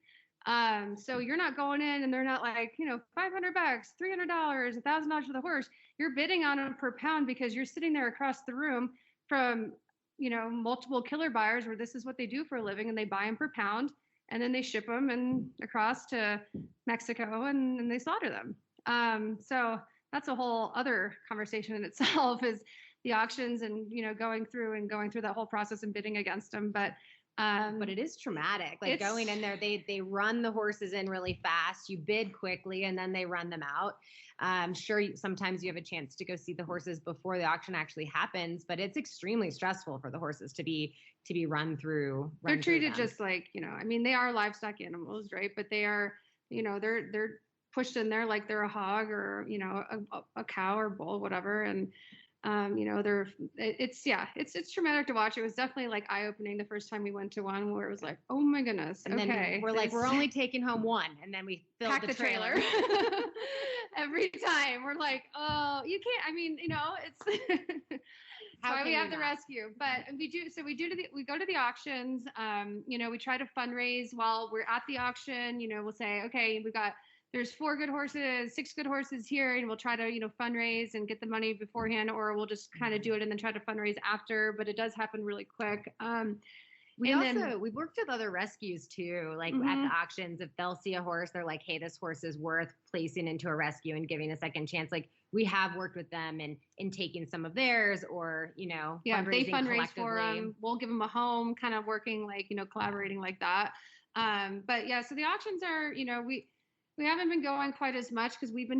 So you're not going in and they're not like, $500, $300, $1,000 for the horse. You're bidding on them per pound because you're sitting there across the room from, multiple killer buyers where this is what they do for a living and they buy them per pound and then they ship them and across to Mexico and they slaughter them. So that's a whole other conversation in itself, is the auctions and, going through that whole process and bidding against them. But it is traumatic. Like going in there, they run the horses in really fast. You bid quickly and then they run them out. Sure, sometimes you have a chance to go see the horses before the auction actually happens, but it's extremely stressful for the horses to be run through. They're treated just like, they are livestock animals, right? But they are, they're pushed in there like they're a hog or, a cow or bull, whatever. And It's traumatic to watch. It was definitely like eye opening the first time we went to one where it was like, oh my goodness. And okay, then we're like, we're only taking home one, and then we filled pack the trailer. Every time we're like, oh, you can't. I mean, it's that's why we have the rescue. But we go to the auctions. We try to fundraise while we're at the auction. We'll say, okay, there's 4 good horses, 6 good horses here, and we'll try to, fundraise and get the money beforehand, or we'll just kind of do it and then try to fundraise after. But it does happen really quick. We've worked with other rescues too, like at the auctions. If they'll see a horse, they're like, hey, this horse is worth placing into a rescue and giving a second chance. Like we have worked with them and in taking some of theirs, or if they fundraise for them, we'll give them a home, kind of working like collaborating like that. But yeah, so the auctions are we haven't been going quite as much because we've been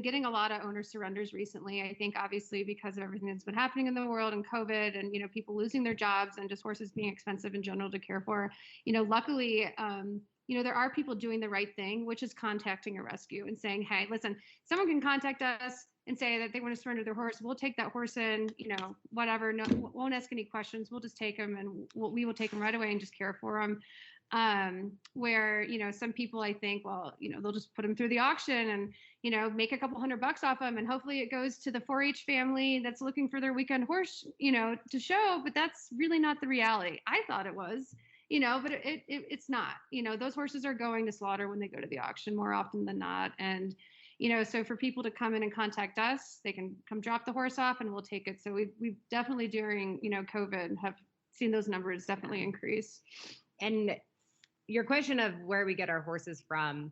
getting a lot of owner surrenders recently. I think obviously because of everything that's been happening in the world and COVID and people losing their jobs and just horses being expensive in general to care for. Luckily, there are people doing the right thing, which is contacting a rescue and saying, hey, listen, someone can contact us and say that they want to surrender their horse. We'll take that horse in, whatever. No, won't ask any questions. We'll just take them, and we will take them right away and just care for them. Where some people, I think, well, they'll just put them through the auction and make a couple $100 off them, and hopefully it goes to the 4-H family that's looking for their weekend horse to show. But that's really not the reality. I thought it was, but it's not. Those horses are going to slaughter when they go to the auction more often than not. And so for people to come in and contact us, they can come drop the horse off and we'll take it. So we've definitely during COVID have seen those numbers definitely increase. And your question of where we get our horses from,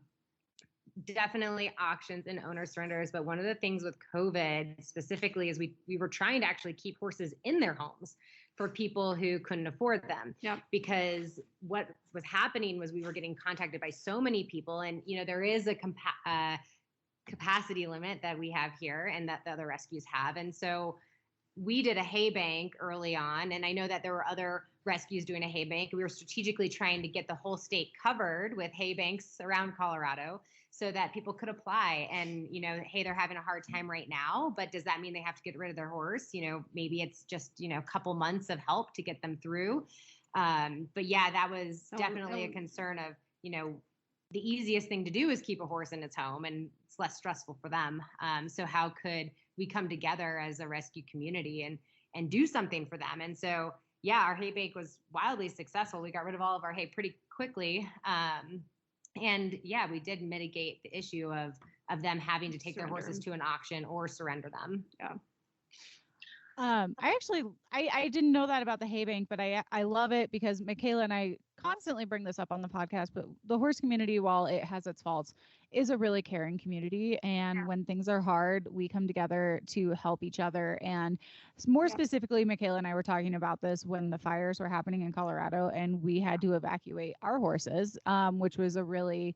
definitely auctions and owner surrenders. But one of the things with COVID specifically is we were trying to actually keep horses in their homes for people who couldn't afford them. Yep. Because what was happening was we were getting contacted by so many people, and there is a capacity limit that we have here and that the other rescues have. And so we did a hay bank early on, and I know that there were other rescues doing a hay bank. We were strategically trying to get the whole state covered with hay banks around Colorado so that people could apply. And, hey, they're having a hard time right now, but does that mean they have to get rid of their horse? Maybe it's just, a couple months of help to get them through. But yeah, that was definitely a concern of, the easiest thing to do is keep a horse in its home, and it's less stressful for them. So how could we come together as a rescue community and do something for them? And so, yeah, our hay bank was wildly successful. We got rid of all of our hay pretty quickly. And yeah, we did mitigate the issue of them having to take their horses to an auction or surrender them. Yeah. I didn't know that about the hay bank, but I love it because Michaela and I constantly bring this up on the podcast, but the horse community, while it has its faults, is a really caring community. And when things are hard, we come together to help each other. And more specifically, Michaela and I were talking about this when the fires were happening in Colorado and we had to evacuate our horses, which was a really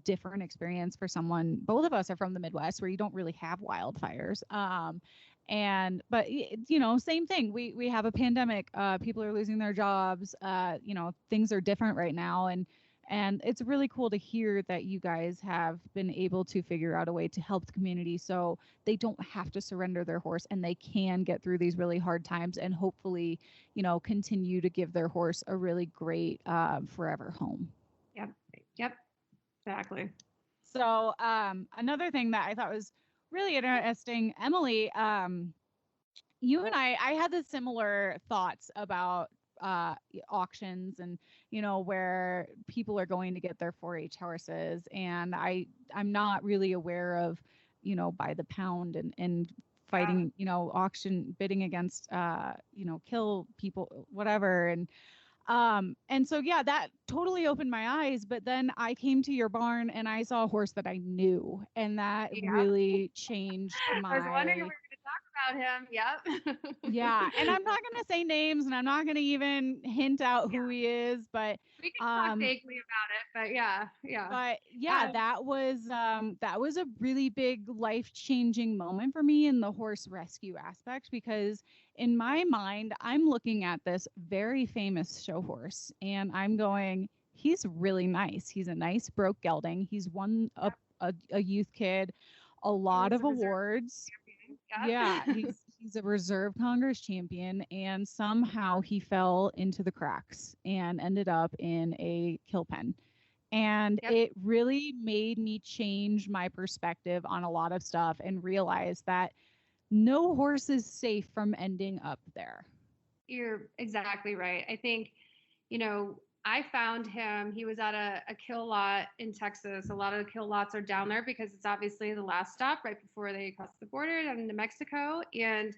different experience for someone. Both of us are from the Midwest where you don't really have wildfires. But same thing. We have a pandemic. People are losing their jobs. Things are different right now. And it's really cool to hear that you guys have been able to figure out a way to help the community so they don't have to surrender their horse and they can get through these really hard times and hopefully, continue to give their horse a really great forever home. Yep. Exactly. So another thing that I thought was really interesting, Emily, you and I had the similar thoughts about auctions and where people are going to get their 4-H horses, and I'm not really aware of by the pound and fighting auction bidding against kill people, whatever. And so, yeah, that totally opened my eyes. But then I came to your barn and I saw a horse that I knew, and that really changed my. I was wondering if we were going to talk about him. Yep. Yeah, and I'm not going to say names, and I'm not going to even hint out who he is, but we can talk vaguely about it. But yeah. But yeah, that was a really big life-changing moment for me in the horse rescue aspect, because in my mind, I'm looking at this very famous show horse and I'm going, he's really nice. He's a nice broke gelding. He's won a youth kid, a lot of awards. Yeah, He's a reserve Congress champion, and somehow he fell into the cracks and ended up in a kill pen. And Yep. it really made me change my perspective on a lot of stuff and realize that no horse is safe from ending up there. You're exactly right. I think, I found him. He was at a kill lot in Texas. A lot of the kill lots are down there because it's obviously the last stop right before they cross the border down into Mexico. And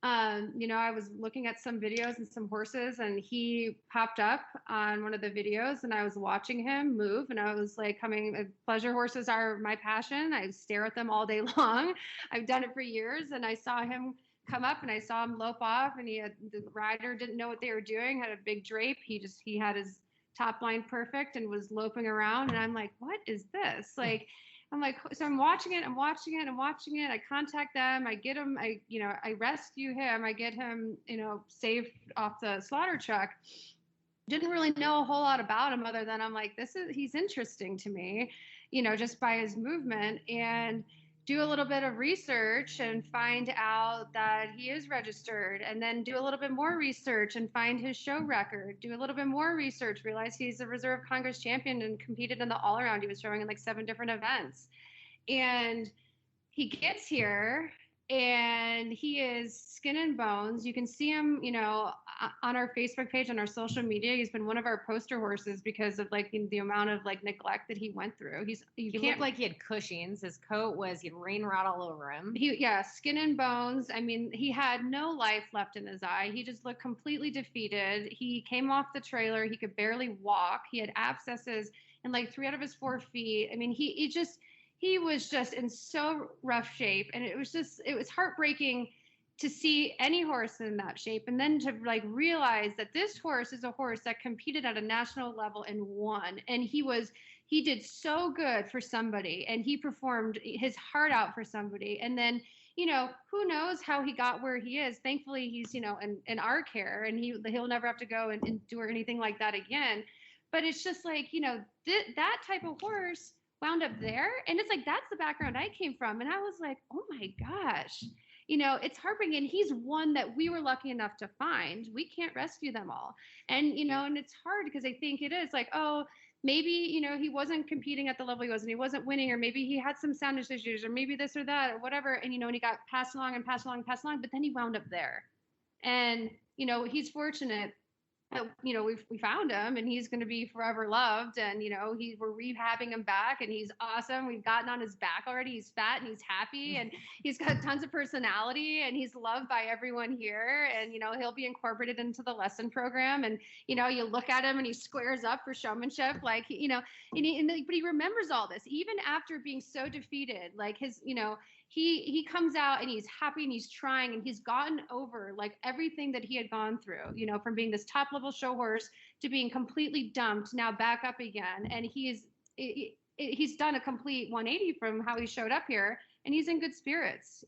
I was looking at some videos and some horses, and he popped up on one of the videos, and I was watching him move, and I was like, pleasure horses are my passion. I stare at them all day long. I've done it for years, and I saw him come up, and I saw him lope off, and the rider didn't know what they were doing, had a big drape. He had his top line perfect and was loping around, and I'm like, what is this? Like, I'm like, so I'm watching it. I contact them. I get him. I rescue him. I get him, safe off the slaughter truck. Didn't really know a whole lot about him other than I'm like, he's interesting to me, just by his movement, and do a little bit of research and find out that he is registered, and then do a little bit more research and find his show record, do a little bit more research, realize he's a reserve Congress champion and competed in the all around. He was showing in like 7 different events. And he gets here and he is skin and bones. You can see him, on our Facebook page, on our social media. He's been one of our poster horses because of like the amount of like neglect that he went through. He looked like he had Cushing's. His coat he had rain rot all over him. Skin and bones. I mean, he had no life left in his eye. He just looked completely defeated. He came off the trailer. He could barely walk. He had abscesses in like 3 out of his 4 feet. I mean, he was just in so rough shape, and it was heartbreaking to see any horse in that shape, and then to like realize that this horse is a horse that competed at a national level and won, and he did so good for somebody, and he performed his heart out for somebody, and then who knows how he got where he is. Thankfully he's in our care, and he'll never have to go and endure anything like that again. But it's just like that type of horse wound up there, and it's like that's the background I came from, and I was like, oh my gosh, it's heartbreaking. And he's one that we were lucky enough to find. We can't rescue them all, and and it's hard because I think it is like, oh, maybe he wasn't competing at the level he wasn't winning, or maybe he had some soundness issues, or maybe this or that or whatever, and and he got passed along and passed along and passed along, but then he wound up there, and he's fortunate. We found him, and he's going to be forever loved. And we're rehabbing him back, and he's awesome. We've gotten on his back already. He's fat and he's happy, and he's got tons of personality, and he's loved by everyone here. And he'll be incorporated into the lesson program. And you look at him and he squares up for showmanship, like but he remembers all this even after being so defeated. Like he comes out and he's happy and he's trying, and he's gotten over like everything that he had gone through, from being this top level show horse to being completely dumped, now back up again. And he's done a complete 180 from how he showed up here, and he's in good spirits,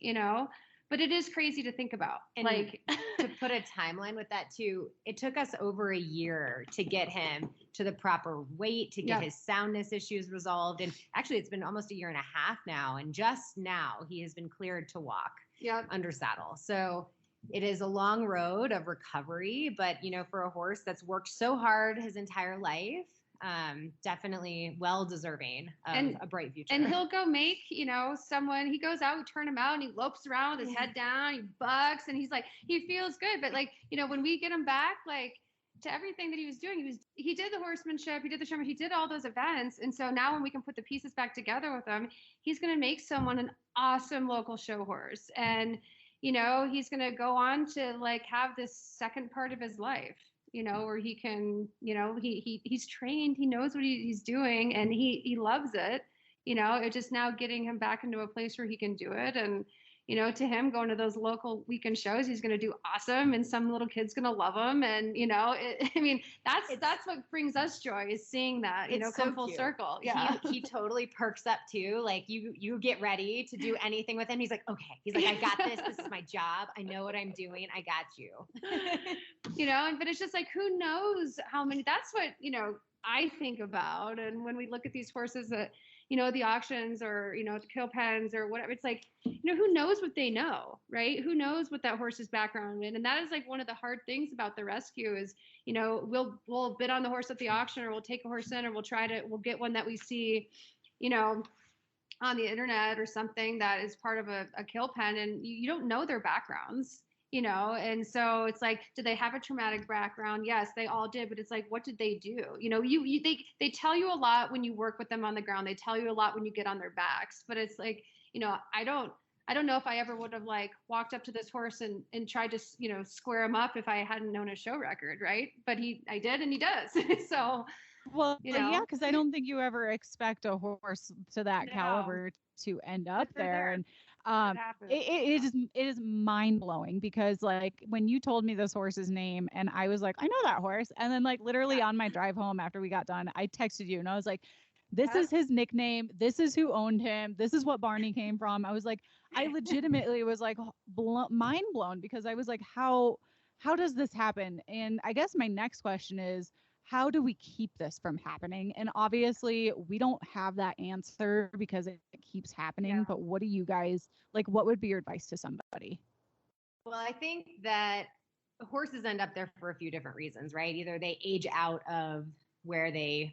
but it is crazy to think about. And like to put a timeline with that too, it took us over a year to get him to the proper weight, to get his soundness issues resolved. And actually it's been almost a year and a half now. And just now he has been cleared to walk under saddle. So it is a long road of recovery, but for a horse that's worked so hard his entire life, definitely well deserving of a bright future. And he'll go make, someone, he goes out, we turn him out, and he lopes around with his head down, he bucks, and he's like, he feels good. But like, when we get him back, like to everything that he was doing, he did the horsemanship, he did the showman, he did all those events. And so now when we can put the pieces back together with him, he's going to make someone an awesome local show horse. And, he's going to go on to like have this second part of his life, where he can, he's trained, he knows what he's doing, and he loves it. It's just now getting him back into a place where he can do it. And, to him going to those local weekend shows, he's going to do awesome, and some little kid's going to love him. And, that's what brings us joy, is seeing that, come full circle. Yeah. He totally perks up too. Like you get ready to do anything with him. He's like, okay. He's like, I got this. This is my job. I know what I'm doing. I got you. But it's just like, who knows how many, that's what, I think about. And when we look at these horses that, the auctions or, the kill pens or whatever. It's like, who knows what they know, right? Who knows what that horse's background is? And that is like one of the hard things about the rescue is, we'll bid on the horse at the auction, or we'll take a horse in, or we'll get one that we see, you know, on the internet or something that is part of a kill pen, and you don't know their backgrounds, and so it's like, did they have a traumatic background? Yes, they all did, but it's like, what did they do? They tell you a lot when you work with them on the ground. They tell you a lot when you get on their backs, but it's like, I don't know if I ever would have like walked up to this horse and tried to square him up if I hadn't known his show record, right? But I did, and he does. So Well, yeah, because I don't think you ever expect a horse to that No. caliber to end up they're there. there. And It happens. it is mind blowing, because like when you told me this horse's name and I was like, I know that horse. And then like literally on my drive home after we got done, I texted you and I was like, this is his nickname. This is who owned him. This is what barn he came from. I was like, I legitimately was like mind blown, because I was like, how does this happen? And I guess my next question is, how do we keep this from happening? And obviously we don't have that answer because it keeps happening. Yeah. But what do you guys like? What would be your advice to somebody? Well, I think that horses end up there for a few different reasons, right? Either they age out of where the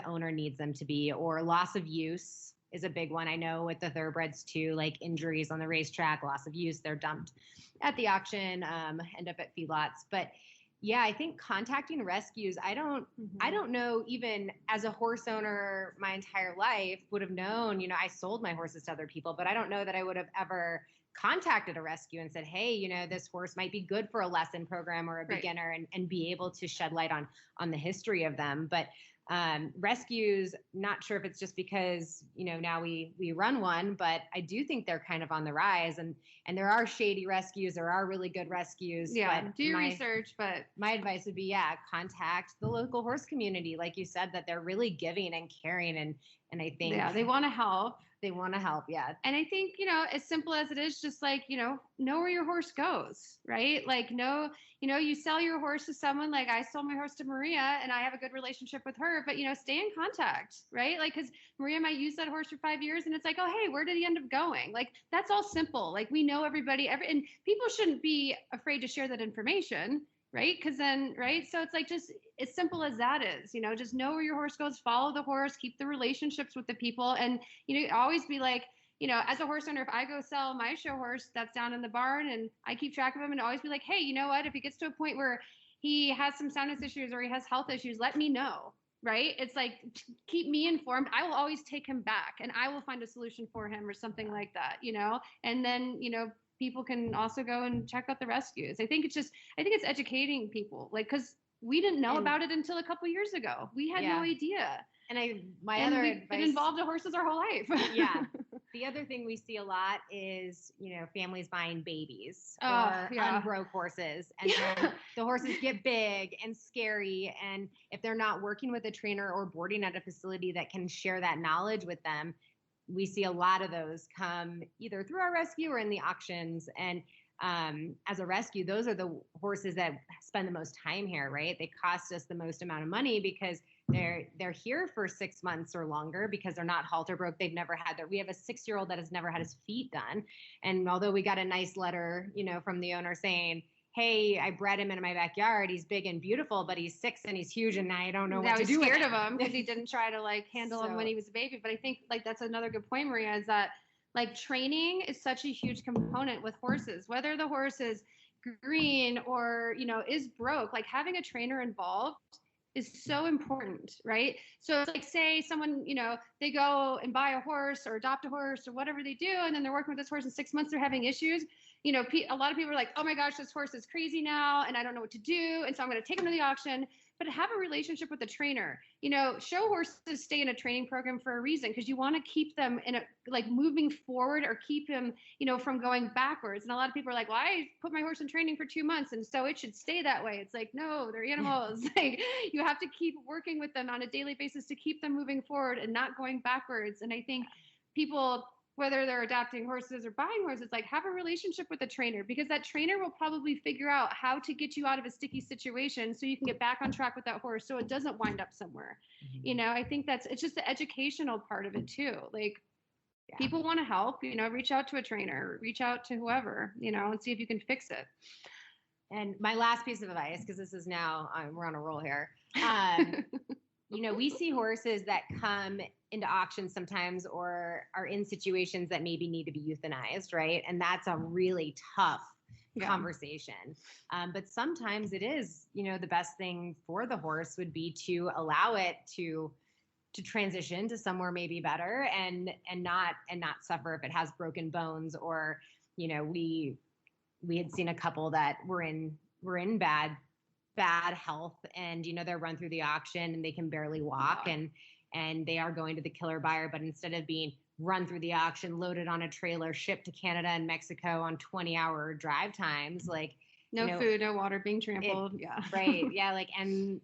owner needs them to be, or loss of use is a big one. I know with the thoroughbreds too, like injuries on the racetrack, loss of use, they're dumped at the auction, end up at feedlots. But yeah, I think contacting rescues, I don't know, even as a horse owner my entire life would have known, I sold my horses to other people, but I don't know that I would have ever contacted a rescue and said, hey, this horse might be good for a lesson program or a beginner, and be able to shed light on the history of them. But rescues, not sure if it's just because, now we run one, but I do think they're kind of on the rise, and there are shady rescues, there are really good rescues. Yeah, but do your research, but my advice would be, contact the local horse community. Like you said, that they're really giving and caring. And I think they want to help. They want to help. Yeah. And I think, as simple as it is, just like, know where your horse goes, right? Like, you sell your horse to someone. Like I sold my horse to Maria and I have a good relationship with her, but, stay in contact, right? Like, cause Maria might use that horse for 5 years and it's like, oh, hey, where did he end up going? Like, that's all simple. Like we know everybody, and people shouldn't be afraid to share that information. Right. Cause then, right. So it's like, just as simple as that is, just know where your horse goes, follow the horse, keep the relationships with the people. And, always be like, as a horse owner, if I go sell my show horse that's down in the barn and I keep track of him, and always be like, hey, you know what, if he gets to a point where he has some soundness issues or he has health issues, let me know. Right. It's like, keep me informed. I will always take him back and I will find a solution for him or something like that, and then, people can also go and check out the rescues. I think it's educating people, like, because we didn't know about it until a couple years ago. We had no idea. And we've advice, been involved in horses our whole life. Yeah. The other thing we see a lot is, families buying babies or unbroke horses. And then the horses get big and scary. And if they're not working with a trainer or boarding at a facility that can share that knowledge with them, we see a lot of those come either through our rescue or in the auctions. And as a rescue, those are the horses that spend the most time here, right? They cost us the most amount of money because they're here for 6 months or longer, because they're not halter broke. They've never had we have a 6-year-old that has never had his feet done. And although we got a nice letter, from the owner saying, hey, I bred him in my backyard. He's big and beautiful, but he's 6 and he's huge, and I don't know what to do with him. Scared of him because he didn't try to like handle him when he was a baby. But I think like that's another good point, Maria, is that like training is such a huge component with horses, whether the horse is green or, is broke. Like having a trainer involved is so important, right? So it's like, say someone, they go and buy a horse or adopt a horse or whatever they do, and then they're working with this horse in 6 months, they're having issues. A lot of people are like, oh my gosh, this horse is crazy now, and I don't know what to do, and so I'm going to take him to the auction. But have a relationship with the trainer. Show horses stay in a training program for a reason, because you want to keep them in moving forward, or keep him, from going backwards. And a lot of people are like, well, I put my horse in training for 2 months, and so it should stay that way. It's like, no, they're animals. Like you have to keep working with them on a daily basis to keep them moving forward and not going backwards. And I think people whether they're adopting horses or buying horses, like have a relationship with the trainer, because that trainer will probably figure out how to get you out of a sticky situation so you can get back on track with that horse so it doesn't wind up somewhere. I think it's just the educational part of it too. Like people want to help, reach out to a trainer, reach out to whoever, and see if you can fix it. And my last piece of advice, because this is now, we're on a roll here. We see horses that come into auctions sometimes or are in situations that maybe need to be euthanized, right? And that's a really tough conversation. But sometimes it is, the best thing for the horse would be to allow it to transition to somewhere maybe better and not suffer if it has broken bones, or we had seen a couple that were in bad health, and they're run through the auction and they can barely walk, and they are going to the killer buyer, but instead of being run through the auction, loaded on a trailer, shipped to Canada and Mexico on 20-hour drive times, like no food, no water, being trampled. Right. Yeah. Like, and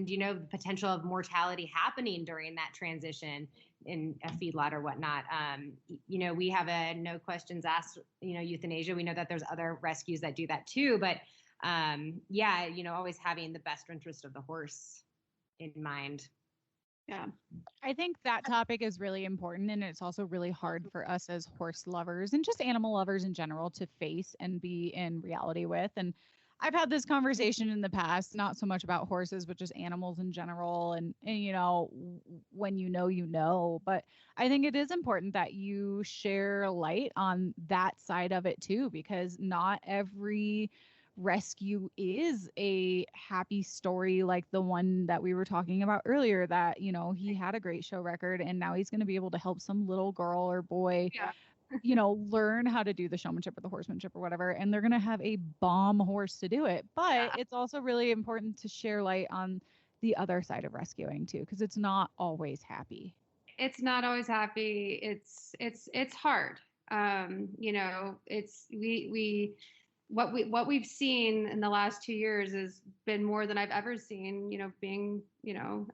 the potential of mortality happening during that transition in a feedlot or whatnot. We have a no questions asked, euthanasia. We know that there's other rescues that do that too, but always having the best interest of the horse in mind. Yeah. I think that topic is really important, and it's also really hard for us as horse lovers and just animal lovers in general to face and be in reality with. And I've had this conversation in the past, not so much about horses, but just animals in general. And when but I think it is important that you share light on that side of it too, because not every rescue is a happy story like the one that we were talking about earlier, that he had a great show record and now he's going to be able to help some little girl or boy learn how to do the showmanship or the horsemanship or whatever, and they're going to have a bomb horse to do it. But it's also really important to share light on the other side of rescuing too, because it's not always happy. It's not always happy. It's hard. It's what we've seen in the last 2 years has been more than I've ever seen, being,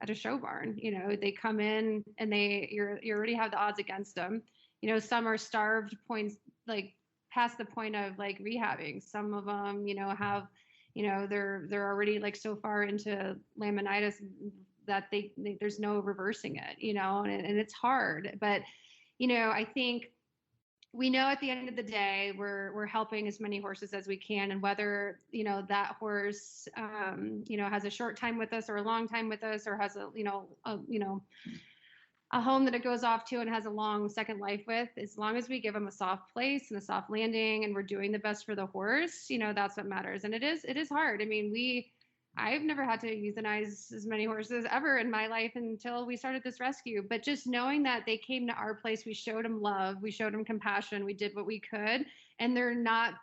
at a show barn. They come in and you already have the odds against them. Some are starved points, like past the point of like rehabbing. Some of them, have, they're already like so far into laminitis that there's no reversing it, and it's hard. But, I think we know at the end of the day, we're helping as many horses as we can, and whether that horse has a short time with us or a long time with us, or has a home that it goes off to and has a long second life with, as long as we give them a soft place and a soft landing, and we're doing the best for the horse, that's what matters. And it is hard. I mean, I've never had to euthanize as many horses ever in my life until we started this rescue. But just knowing that they came to our place, we showed them love, we showed them compassion, we did what we could, and they're not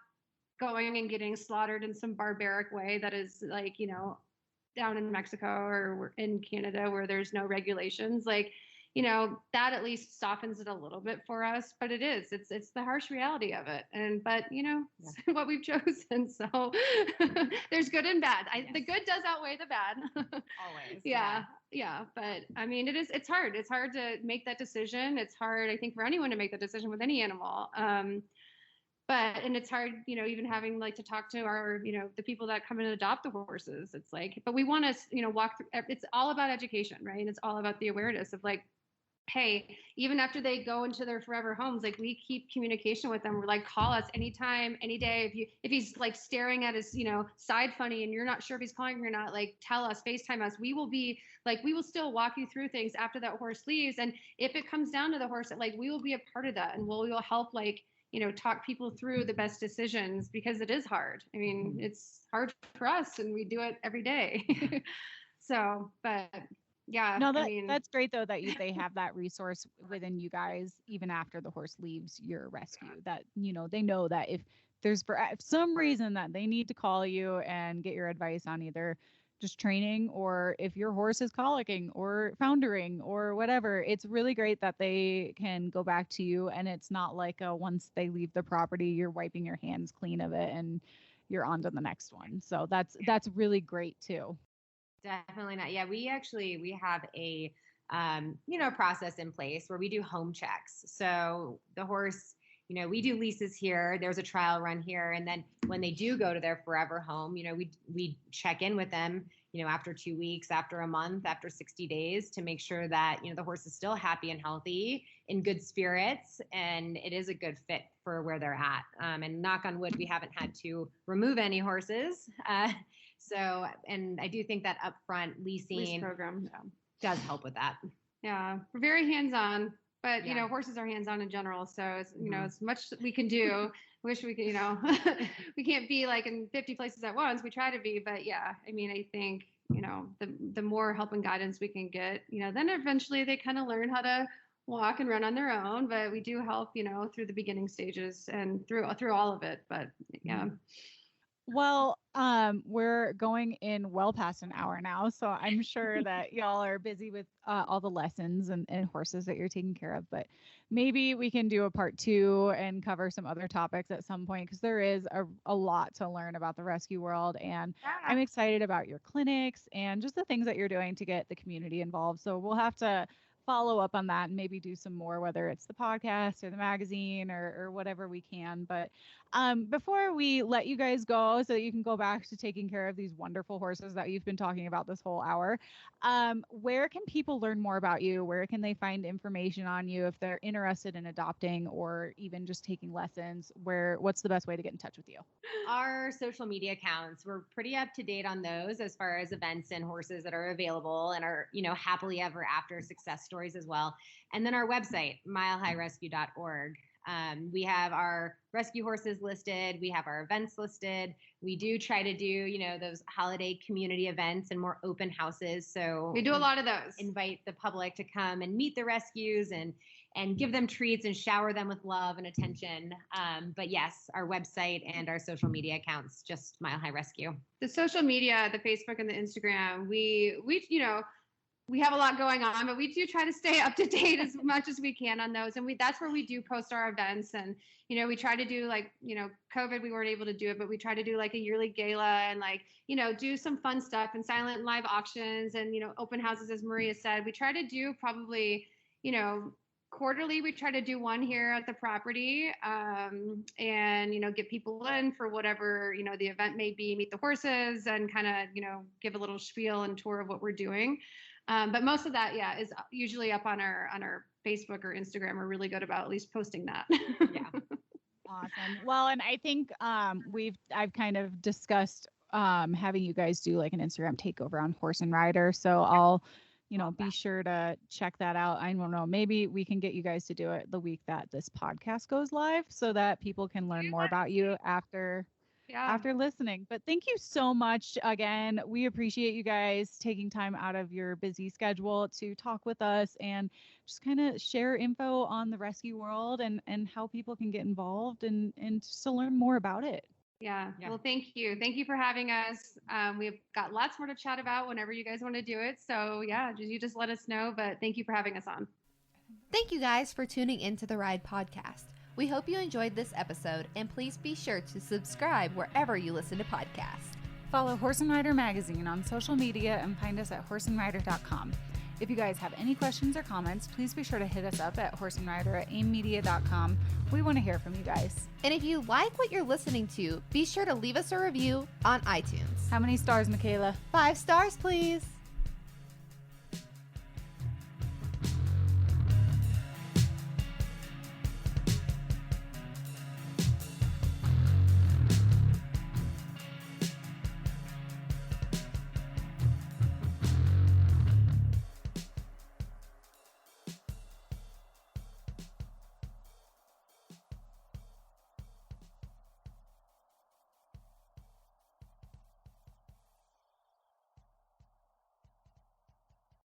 going and getting slaughtered in some barbaric way that is like, down in Mexico or in Canada where there's no regulations. Like, that at least softens it a little bit for us, but it's the harsh reality of it. But it's what we've chosen. So there's good and bad. The good does outweigh the bad. Always. Yeah. But I mean, it's hard. It's hard to make that decision. It's hard, I think, for anyone to make that decision with any animal. And it's hard, even having like to talk to our, the people that come and adopt the horses. It's like, but we want to, walk through, it's all about education, right? And it's all about the awareness of like, hey, even after they go into their forever homes, like we keep communication with them. We're like, call us anytime, any day. If he's like staring at his, side funny and you're not sure if he's calling or not, like tell us, FaceTime us. We will still walk you through things after that horse leaves. And if it comes down to the horse, like we will be a part of that, and we'll help like, talk people through the best decisions, because it is hard. I mean, it's hard for us and we do it every day. So, but yeah. No, that's great though that they have that resource within you guys even after the horse leaves your rescue. That they know that if there's for some reason that they need to call you and get your advice on either just training, or if your horse is colicking or foundering or whatever, it's really great that they can go back to you, and it's not like once they leave the property you're wiping your hands clean of it and you're on to the next one. So that's really great too. Definitely not. Yeah, we have a process in place where we do home checks. So the horse, we do leases here. There's a trial run here. And then when they do go to their forever home, we check in with them, after 2 weeks, after a month, after 60 days to make sure that, the horse is still happy and healthy, in good spirits, and it is a good fit for where they're at. And knock on wood, we haven't had to remove any horses. And I do think that upfront leasing Lease program does help with that. Yeah, we're very hands-on, but horses are hands-on in general. So it's, as much as we can do. Wish we could, we can't be like in 50 places at once. We try to be, but yeah, I mean, I think, the more help and guidance we can get, then eventually they kind of learn how to walk and run on their own. But we do help, through the beginning stages and through all of it. But yeah. Well, we're going in well past an hour now, so I'm sure that y'all are busy with all the lessons and horses that you're taking care of, but maybe we can do a part 2 and cover some other topics at some point, because there is a lot to learn about the rescue world, and I'm excited about your clinics and just the things that you're doing to get the community involved. So we'll have to follow up on that and maybe do some more, whether it's the podcast or the magazine or whatever we can. But before we let you guys go so that you can go back to taking care of these wonderful horses that you've been talking about this whole hour, where can people learn more about you? Where can they find information on you if they're interested in adopting or even just taking lessons? What's the best way to get in touch with you? Our social media accounts, we're pretty up to date on those as far as events and horses that are available and are, happily ever after success stories as well. And then our website, milehighrescue.org. We have our rescue horses listed. We have our events listed. We do try to do, those holiday community events and more open houses. So we do a lot of those. Invite the public to come and meet the rescues and give them treats and shower them with love and attention. But yes, our website and our social media accounts, just Mile High Rescue. The social media, the Facebook and the Instagram, we have a lot going on, but we do try to stay up to date as much as we can on those. And that's where we do post our events. And, we try to do COVID, we weren't able to do it, but we try to do like a yearly gala and do some fun stuff and silent live auctions and, open houses, as Maria said. We try to do probably, quarterly. We try to do one here at the property and, get people in for whatever, the event may be, meet the horses and kind of, give a little spiel and tour of what we're doing. But most of that, is usually up on our Facebook or Instagram. We're really good about at least posting that. Yeah. Awesome. Well, and I think I've kind of discussed having you guys do like an Instagram takeover on Horse and Rider. So I'll, be sure to check that out. I don't know, maybe we can get you guys to do it the week that this podcast goes live so that people can learn more about you after listening. But thank you so much again. We appreciate you guys taking time out of your busy schedule to talk with us and just kind of share info on the rescue world and how people can get involved and just to learn more about it. Yeah. Well, thank you. Thank you for having us. We've got lots more to chat about whenever you guys want to do it. So you just let us know, but thank you for having us on. Thank you guys for tuning into the Ride podcast. We hope you enjoyed this episode, and please be sure to subscribe wherever you listen to podcasts. Follow Horse and Rider Magazine on social media and find us at horseandrider.com. If you guys have any questions or comments, please be sure to hit us up at horseandrider@aimmedia.com. We want to hear from you guys. And if you like what you're listening to, be sure to leave us a review on iTunes. How many stars, Michaela? 5 stars, please.